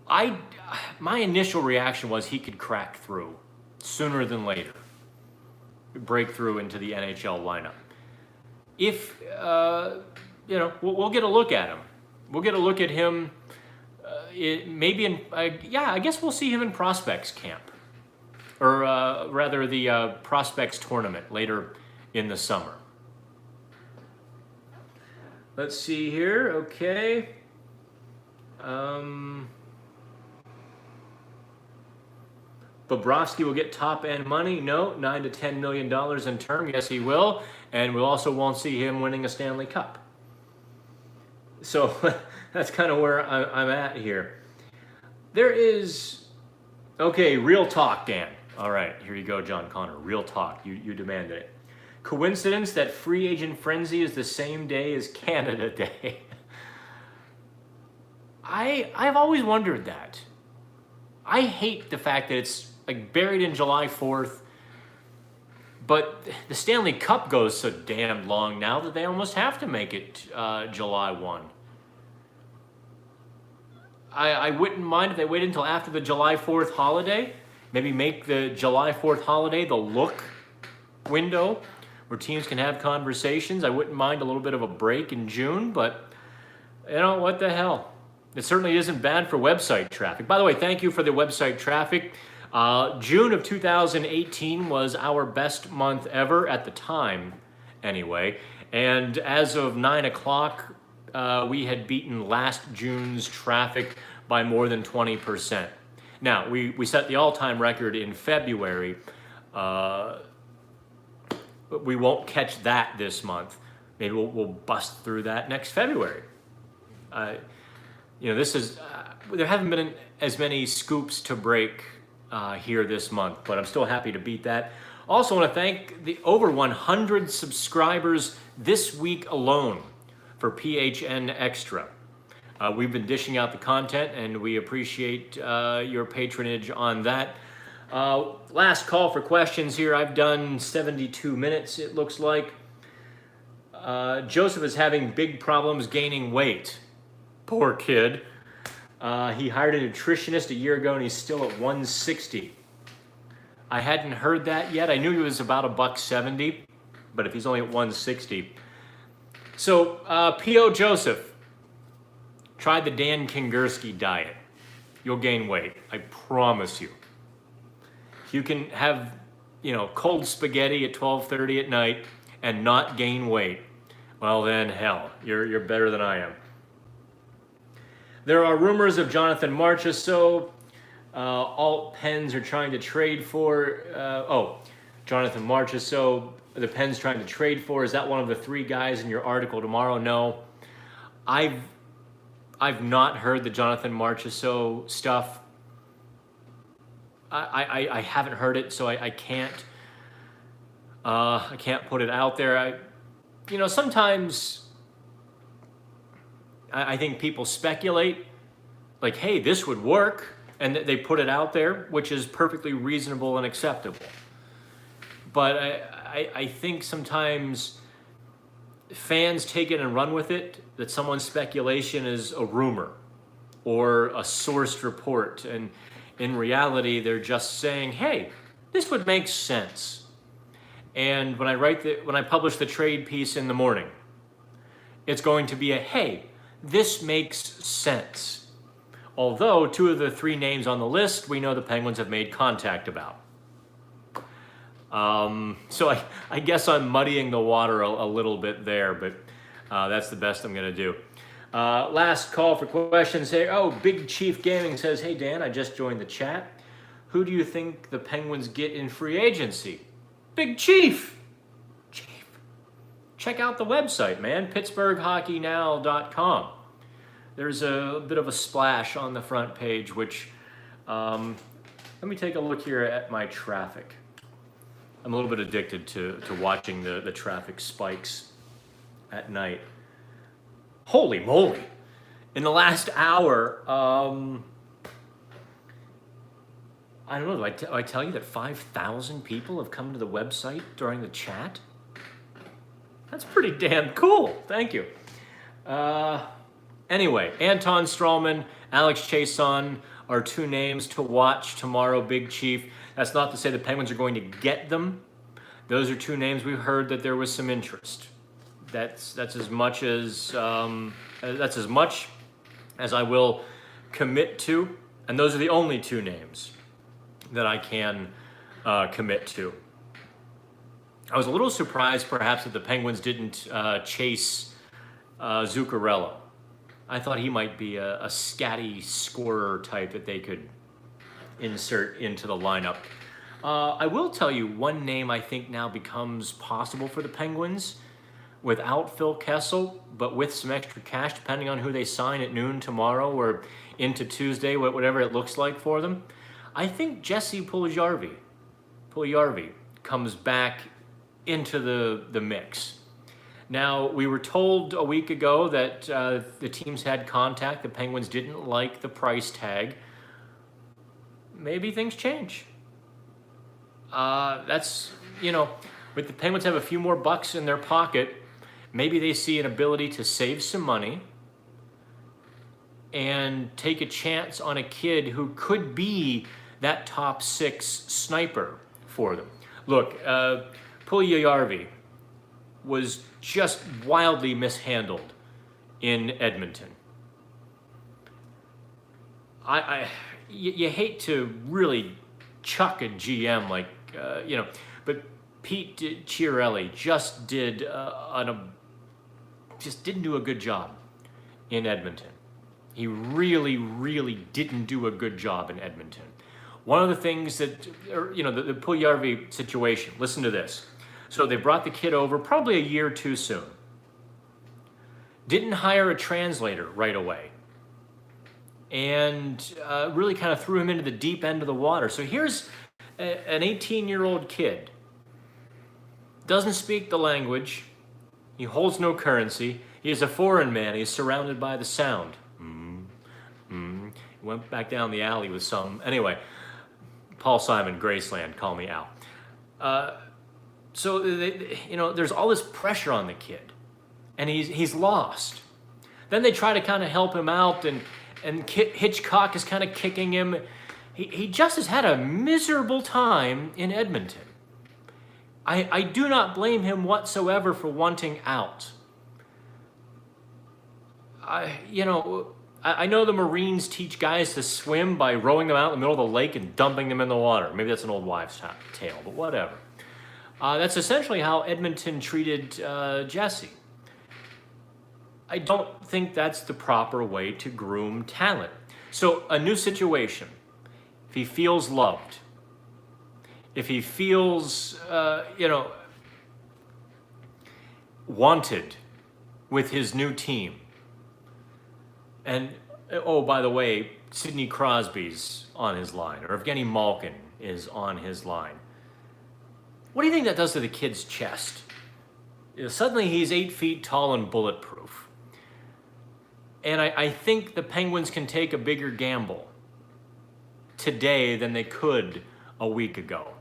My initial reaction was he could crack through sooner than later, break through into the NHL lineup. If, we'll get a look at him. We'll get a look at him I guess we'll see him in prospects camp. Or rather the prospects tournament later in the summer. Let's see here, okay. Bobrovsky will get top end money. No, $9 to $10 million in term. Yes, he will. And we also won't see him winning a Stanley Cup. So that's kind of where I'm at here. There is, okay, real talk, Dan. All right, here you go, John Connor. Real talk. You demanded it. Coincidence that free agent frenzy is the same day as Canada Day? I've always wondered that. I hate the fact that it's like buried in July 4th, but the Stanley Cup goes so damn long now that they almost have to make it July 1. I wouldn't mind if they waited until after the July 4th holiday. Maybe make the July 4th holiday the look window where teams can have conversations. I wouldn't mind a little bit of a break in June, but what the hell? It certainly isn't bad for website traffic. By the way, thank you for the website traffic. June of 2018 was our best month ever at the time, anyway. And as of 9 o'clock, we had beaten last June's traffic by more than 20%. Now, we set the all-time record in February. But we won't catch that this month. Maybe we'll bust through that next February. This is there haven't been as many scoops to break here this month, but I'm still happy to beat that. Also want to thank the over 100 subscribers this week alone for PHN Extra. We've been dishing out the content, and we appreciate your patronage on that. Last call for questions here. I've done 72 minutes, it looks like. Joseph is having big problems gaining weight. Poor kid. He hired a nutritionist a year ago, and he's still at 160. I hadn't heard that yet. I knew he was about $170, but if he's only at 160. So, P.O. Joseph, try the Dan Kingerski diet. You'll gain weight. I promise you. If you can have, cold spaghetti at 12:30 at night and not gain weight, well then, hell, you're better than I am. There are rumors of Jonathan Marchessault. Alt Pens are trying to trade for. Jonathan Marchessault. The Pens trying to trade for. Is that one of the three guys in your article tomorrow? No, I've not heard the Jonathan Marchessault stuff. I haven't heard it, so I can't put it out there. Sometimes I think people speculate, like, hey, this would work, and they put it out there, which is perfectly reasonable and acceptable. But I think sometimes fans take it and run with it, that someone's speculation is a rumor or a sourced report, and in reality, they're just saying, hey, this would make sense. And when I publish the trade piece in the morning, it's going to be a, hey, this makes sense. Although two of the three names on the list, we know the Penguins have made contact about. So I guess I'm muddying the water a little bit there, but that's the best I'm going to do. Last call for questions here. Oh, Big Chief Gaming says, hey, Dan, I just joined the chat. Who do you think the Penguins get in free agency? Big Chief! Check out the website, man, PittsburghHockeyNow.com. There's a bit of a splash on the front page, which, let me take a look here at my traffic. I'm a little bit addicted to watching the traffic spikes at night. Holy moly! In the last hour, I don't know, do I tell you that 5,000 people have come to the website during the chat? That's pretty damn cool. Thank you. Anyway, Anton Strawman, Alex Chiasson are two names to watch tomorrow, Big Chief. That's not to say the Penguins are going to get them. Those are two names we've heard that there was some interest. That's as much as I will commit to, and those are the only two names that I can commit to. I was a little surprised, perhaps, that the Penguins didn't chase Zuccarello. I thought he might be a scatty scorer type that they could insert into the lineup. I will tell you one name I think now becomes possible for the Penguins without Phil Kessel, but with some extra cash, depending on who they sign at noon tomorrow or into Tuesday, whatever it looks like for them. I think Jesse Puljujarvi comes back into the mix. Now, we were told a week ago that the teams had contact. The Penguins didn't like the price tag. Maybe things change. That's, with the Penguins have a few more bucks in their pocket, maybe they see an ability to save some money and take a chance on a kid who could be that top 6 sniper for them. Look, Puljujarvi was just wildly mishandled in Edmonton. You hate to really chuck a GM like, but Pete Chiarelli just didn't do a good job in Edmonton. He really, really didn't do a good job in Edmonton. One of the things that, the Puljujarvi situation, listen to this. So they brought the kid over probably a year too soon. Didn't hire a translator right away. And really kind of threw him into the deep end of the water. So here's an 18-year-old kid. Doesn't speak the language. He holds no currency. He is a foreign man. He's surrounded by the sound. He went back down the alley with some. Anyway, Paul Simon, Graceland, call me Al. So there's all this pressure on the kid, and he's lost. Then they try to kind of help him out, and Hitchcock is kind of kicking him. He just has had a miserable time in Edmonton. I do not blame him whatsoever for wanting out. I know the Marines teach guys to swim by rowing them out in the middle of the lake and dumping them in the water. Maybe that's an old wives' tale, but whatever. That's essentially how Edmonton treated Jesse. I don't think that's the proper way to groom talent. So a new situation, if he feels loved, if he feels, wanted with his new team, and, oh, by the way, Sidney Crosby's on his line, or Evgeny Malkin is on his line. What do you think that does to the kid's chest? Suddenly he's 8 feet tall and bulletproof. And I think the Penguins can take a bigger gamble today than they could a week ago.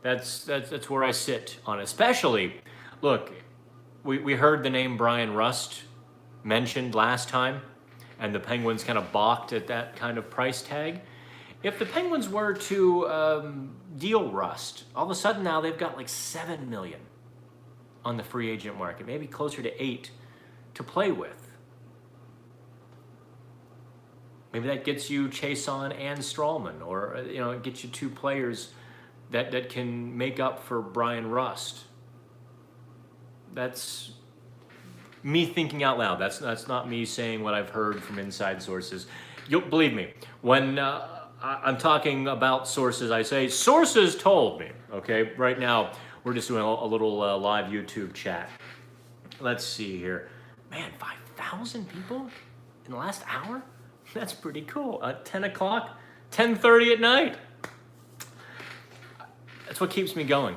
That's where I sit on it. Especially, look, we heard the name Brian Rust mentioned last time, and the Penguins kind of balked at that kind of price tag. If the Penguins were to deal Rust, all of a sudden now they've got like $7 million on the free agent market, maybe closer to $8 million to play with. Maybe that gets you Chiasson and Strawman, or it gets you 2 players that can make up for Brian Rust. That's me thinking out loud. That's not me saying what I've heard from inside sources. You'll believe me when I'm talking about sources. I say sources told me. Okay, right now we're just doing a little live YouTube chat. Let's see here, man. 5,000 people in the last hour. That's pretty cool. 10 o'clock, 10:30 at night. That's what keeps me going.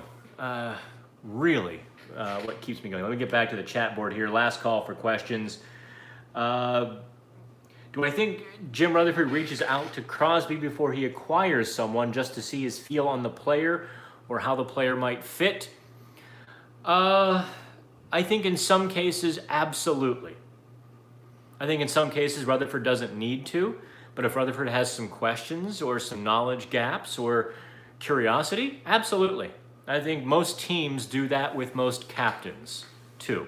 Really, what keeps me going. Let me get back to the chat board here. Last call for questions. Do I think Jim Rutherford reaches out to Crosby before he acquires someone just to see his feel on the player or how the player might fit? I think in some cases, absolutely. I think in some cases, Rutherford doesn't need to, but if Rutherford has some questions or some knowledge gaps or curiosity, absolutely. I think most teams do that with most captains, too.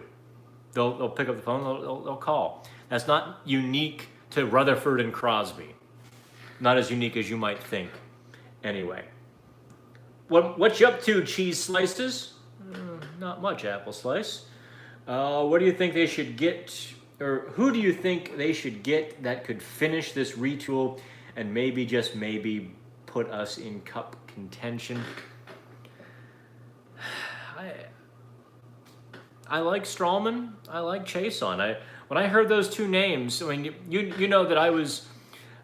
They'll pick up the phone, they'll call. That's not unique to Rutherford and Crosby. Not as unique as you might think, anyway. What you up to, cheese slices? Not much, apple slice. What do you think they should get, or who do you think they should get that could finish this retool and maybe, just maybe, put us in cup contention? I like Strawman. I like Chiasson. When I heard those two names, I mean, you know that I was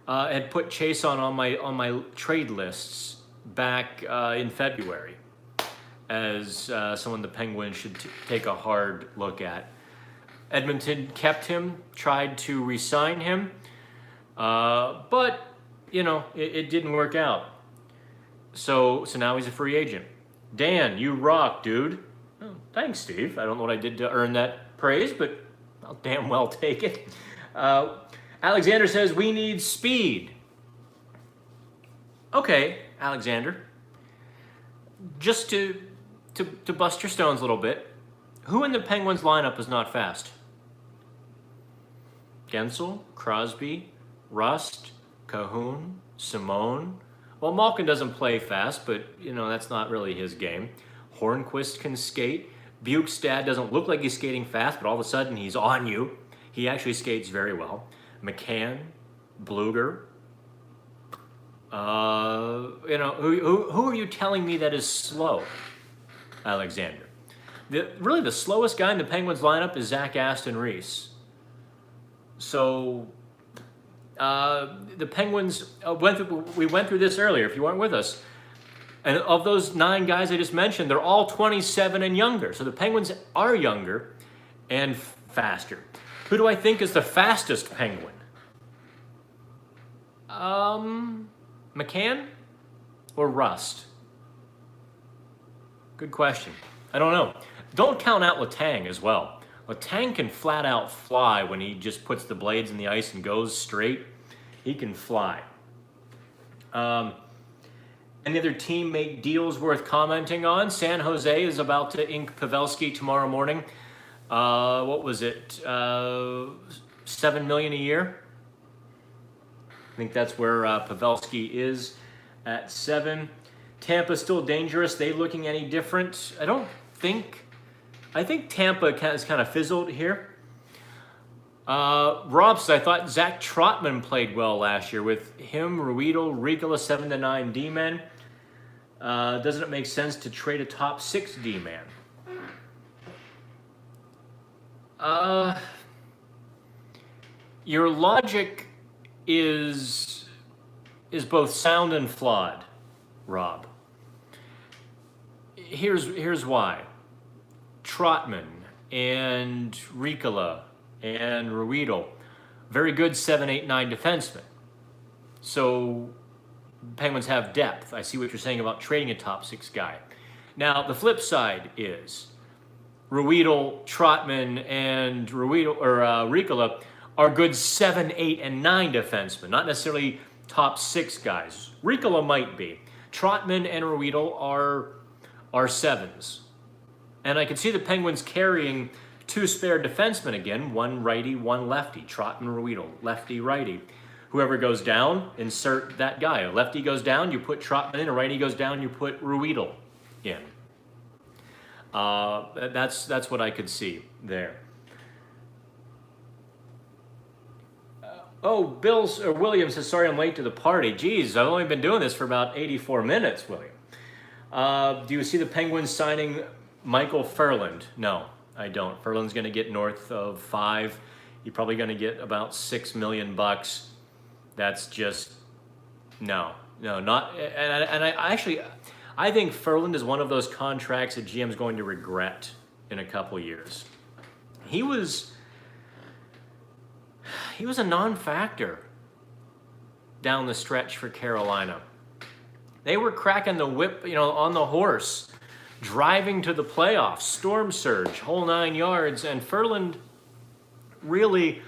had put Chiasson on my trade lists back in February as someone the Penguins should take a hard look at. Edmonton kept him, tried to re-sign him, but you know it didn't work out. So now he's a free agent. Dan, you rock, dude. Oh, thanks, Steve. I don't know what I did to earn that praise, but I'll damn well take it. Alexander says, we need speed. Okay, Alexander. Just to bust your stones a little bit, who in the Penguins lineup is not fast? Gensel, Crosby, Rust, Cahoon, Simone. Well, Malkin doesn't play fast, but, you know, that's not really his game. Hornquist can skate. Bukestad doesn't look like he's skating fast, but all of a sudden he's on you. He actually skates very well. McCann, Bluger. You know, who are you telling me that is slow, Alexander? Really, the slowest guy in the Penguins lineup is Zach Aston Reese. So the Penguins we went through this earlier. If you weren't with us. And of those 9 guys I just mentioned, they're all 27 and younger. So the Penguins are younger and faster. Who do I think is the fastest Penguin? McCann or Rust? Good question. I don't know. Don't count out Letang as well. Letang can flat out fly when he just puts the blades in the ice and goes straight. He can fly. Any other team make deals worth commenting on? San Jose is about to ink Pavelski tomorrow morning. What was it? $7 million a year? I think that's where Pavelski is at 7. Tampa's still dangerous. They looking any different? I think Tampa has kind of fizzled here. Rob says, I thought Zach Trotman played well last year with him, Ruedel, Ricola, 7-9 D-men. Doesn't it make sense to trade a top 6 D-man? Your logic is both sound and flawed, Rob. Here's why. Trotman and Ricola and Ruedel, very good 7, 8, 9 defensemen. So Penguins have depth. I see what you're saying about trading a top 6 guy. Now, the flip side is Ruedel, Trotman, and Ricola are good 7, 8, and 9 defensemen, not necessarily top 6 guys. Ricola might be. Trotman and Ruedel are 7s. And I can see the Penguins carrying 2 spare defensemen again, one righty, one lefty. Trotman, Ruedel, lefty, righty. Whoever goes down, insert that guy. A lefty goes down, you put Trotman in. A righty goes down, you put Ruedel in. That's what I could see there. William says, sorry I'm late to the party. Geez, I've only been doing this for about 84 minutes, William. Do you see the Penguins signing Michael Ferland? No, I don't. Ferland's going to get north of 5. You're probably going to get about $6 million. That's just, no, not. And I think Ferland is one of those contracts that GM's going to regret in a couple years. He was a non-factor down the stretch for Carolina. They were cracking the whip, on the horse, driving to the playoffs, storm surge, whole 9 yards, and Ferland really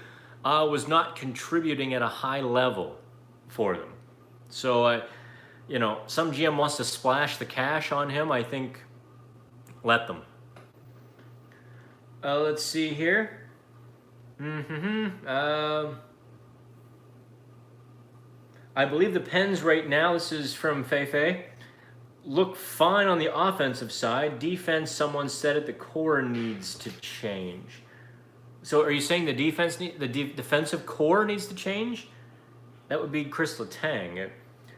was not contributing at a high level for them. So, some GM wants to splash the cash on him. I think let them. Let's see here. I believe the Pens right now, this is from Feifei, look fine on the offensive side. Defense, someone said it, the core needs to change. So are you saying the defensive core needs to change? That would be Chris Letang.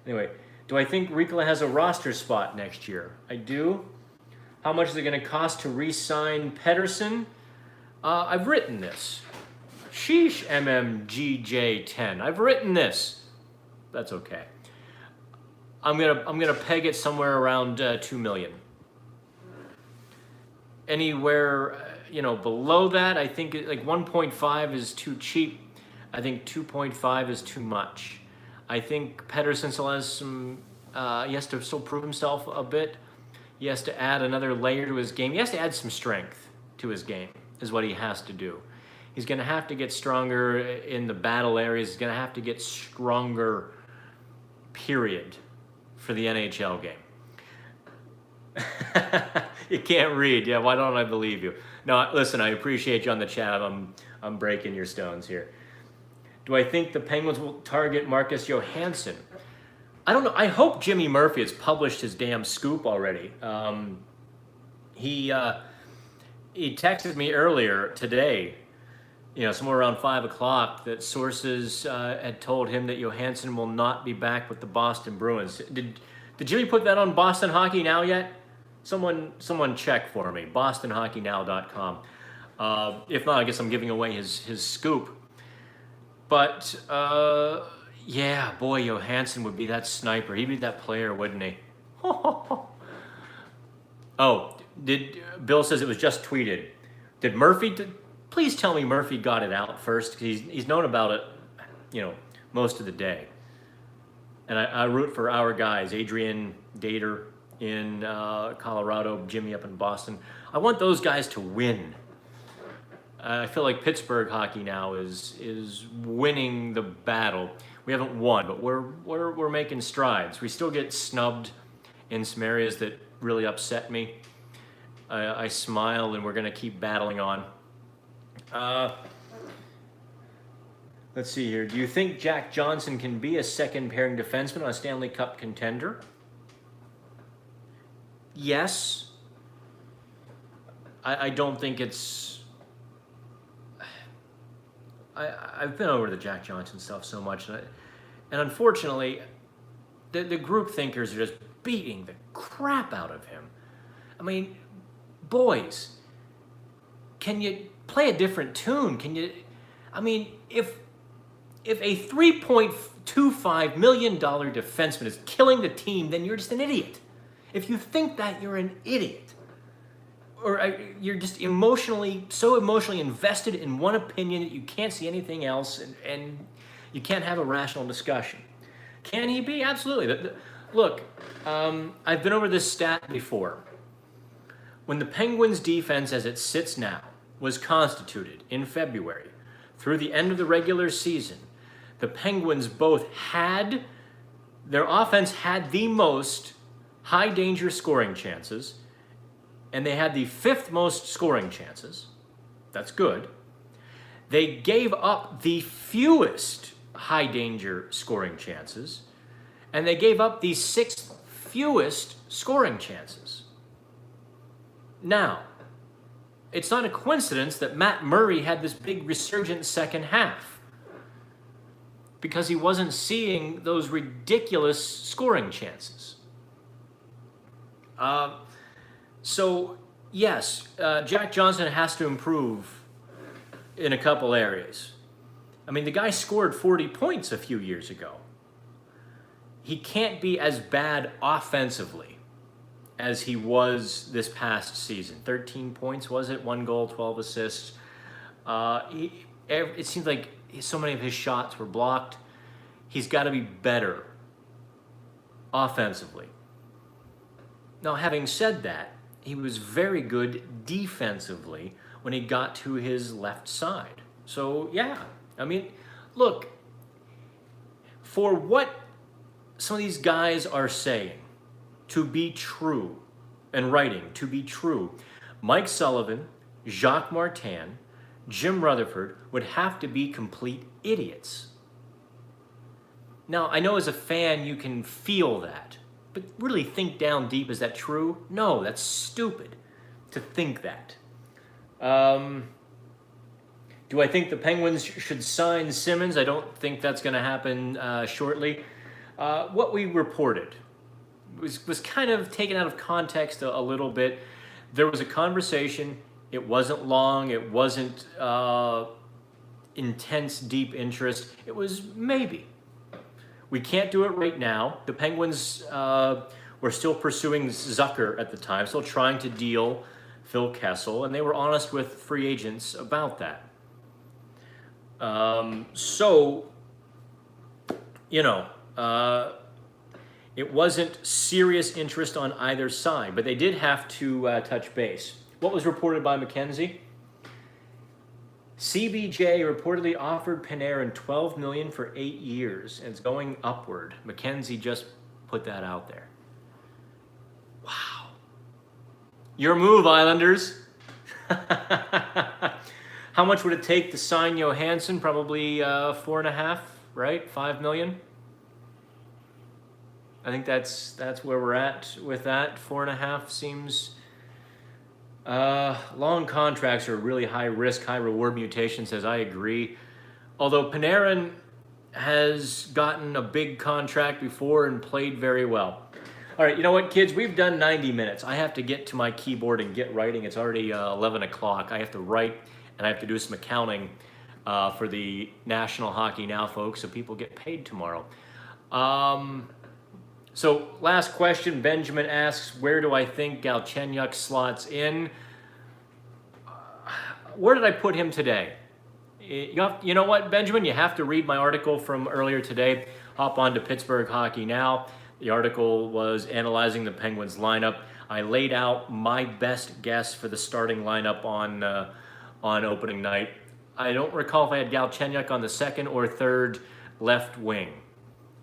Anyway, do I think Ricola has a roster spot next year? I do. How much is it going to cost to re-sign Pedersen? I've written this. Sheesh, MMGJ10. I've written this. That's okay. I'm gonna peg it somewhere around $2 million. Anywhere below that, I think like 1.5 is too cheap. I think 2.5 is too much. I think Pedersen still has some. He has to still prove himself a bit. He has to add another layer to his game. He has to add some strength to his game. Is what he has to do. He's going to have to get stronger in the battle areas. He's going to have to get stronger, period, for the NHL game. You can't read. Yeah, why don't I believe you? No, listen, I appreciate you on the chat. I'm breaking your stones here. Do I think the Penguins will target Marcus Johansson? I don't know. I hope Jimmy Murphy has published his damn scoop already. He texted me earlier today, somewhere around 5 o'clock, that sources had told him that Johansson will not be back with the Boston Bruins. Did Jimmy put that on Boston Hockey Now yet? Someone check for me, bostonhockeynow.com. If not, I guess I'm giving away his scoop. But, yeah, boy, Johansson would be that sniper. He'd be that player, wouldn't he? Oh, Bill says it was just tweeted. Did Murphy... Please tell me Murphy got it out first, because he's known about it, most of the day. And I root for our guys, Adrian Dater in Colorado, Jimmy up in Boston. I want those guys to win. I feel like Pittsburgh Hockey Now is winning the battle. We haven't won, but we're making strides. We still get snubbed in some areas that really upset me. I smile, and we're going to keep battling on. Let's see here. Do you think Jack Johnson can be a second pairing defenseman on a Stanley Cup contender? Yes. I don't think it's... I've been over the Jack Johnson stuff so much, and unfortunately, the group thinkers are just beating the crap out of him. I mean, boys, can you play a different tune? Can you? I mean, if a $3.25 million defenseman is killing the team, then you're just an idiot. If you think that, you're an idiot. Or you're just so emotionally invested in one opinion that you can't see anything else, and you can't have a rational discussion. Can he be? Absolutely. Look, I've been over this stat before. When the Penguins' defense, as it sits now, was constituted in February through the end of the regular season, the Penguins both had, their offense had the most high-danger scoring chances, and they had the 5th most scoring chances. That's good. They gave up the fewest high-danger scoring chances, and they gave up the 6th fewest scoring chances. Now, it's not a coincidence that Matt Murray had this big resurgent second half, because he wasn't seeing those ridiculous scoring chances. So, yes, Jack Johnson has to improve in a couple areas. I mean, the guy scored 40 points a few years ago. He can't be as bad offensively as he was this past season. 13 points, was it? 1 goal, 12 assists. It seems like so many of his shots were blocked. He's got to be better offensively. Now, having said that, he was very good defensively when he got to his left side. So, yeah, I mean, look, for what some of these guys are saying to be true and writing to be true, Mike Sullivan, Jacques Martin, Jim Rutherford would have to be complete idiots. Now, I know as a fan you can feel that, but really think down deep, is that true? No, that's stupid to think that. Do I think the Penguins should sign Simmons? I don't think that's going to happen shortly. What we reported was kind of taken out of context a little bit. There was a conversation. It wasn't long. It wasn't intense, deep interest. It was maybe. We can't do it right now. The Penguins were still pursuing Zucker at the time, still trying to deal Phil Kessel, and they were honest with free agents about that. It wasn't serious interest on either side, but they did have to touch base. What was reported by McKenzie? CBJ reportedly offered Panarin $12 million for 8 years, and it's going upward. McKenzie just put that out there. Wow. Your move, Islanders. How much would it take to sign Johansson? Probably 4.5, right? $5 million. I think that's where we're at with that. 4.5 seems. Long contracts are really high risk, high reward mutation, says I agree. Although Panarin has gotten a big contract before and played very well. All right, you know what, kids? We've done 90 minutes. I have to get to my keyboard and get writing. It's already 11 o'clock. I have to write, and I have to do some accounting for the National Hockey Now folks, so people get paid tomorrow. So last question, Benjamin asks, where do I think Galchenyuk slots in? Where did I put him today? You know what, Benjamin? You have to read my article from earlier today. Hop on to Pittsburgh Hockey Now. The article was analyzing the Penguins lineup. I laid out my best guess for the starting lineup on opening night. I don't recall if I had Galchenyuk on the second or third left wing.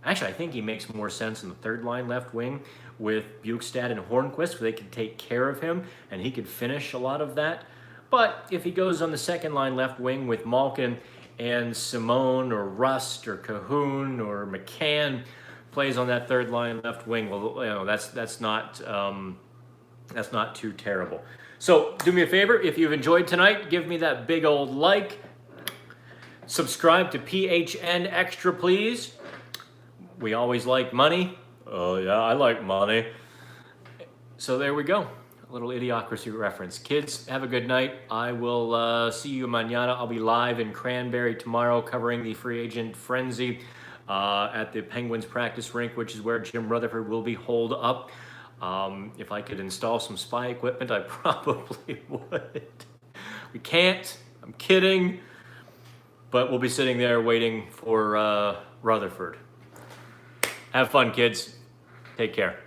Actually, I think he makes more sense in the third line left wing with Bukestad and Hornquist, where they could take care of him and he could finish a lot of that. But if he goes on the second line left wing with Malkin and Simone or Rust or Cahoon or McCann plays on that third line left wing, well, you know, that's not too terrible. So do me a favor, if you've enjoyed tonight, give me that big old like. Subscribe to PHN Extra, please. We always like money. Oh yeah, I like money. So there we go. A little Idiocracy reference. Kids, have a good night. I will see you mañana. I'll be live in Cranberry tomorrow covering the free agent frenzy at the Penguins practice rink, which is where Jim Rutherford will be holed up. If I could install some spy equipment, I probably would. We can't. I'm kidding. But we'll be sitting there waiting for Rutherford. Have fun, kids. Take care.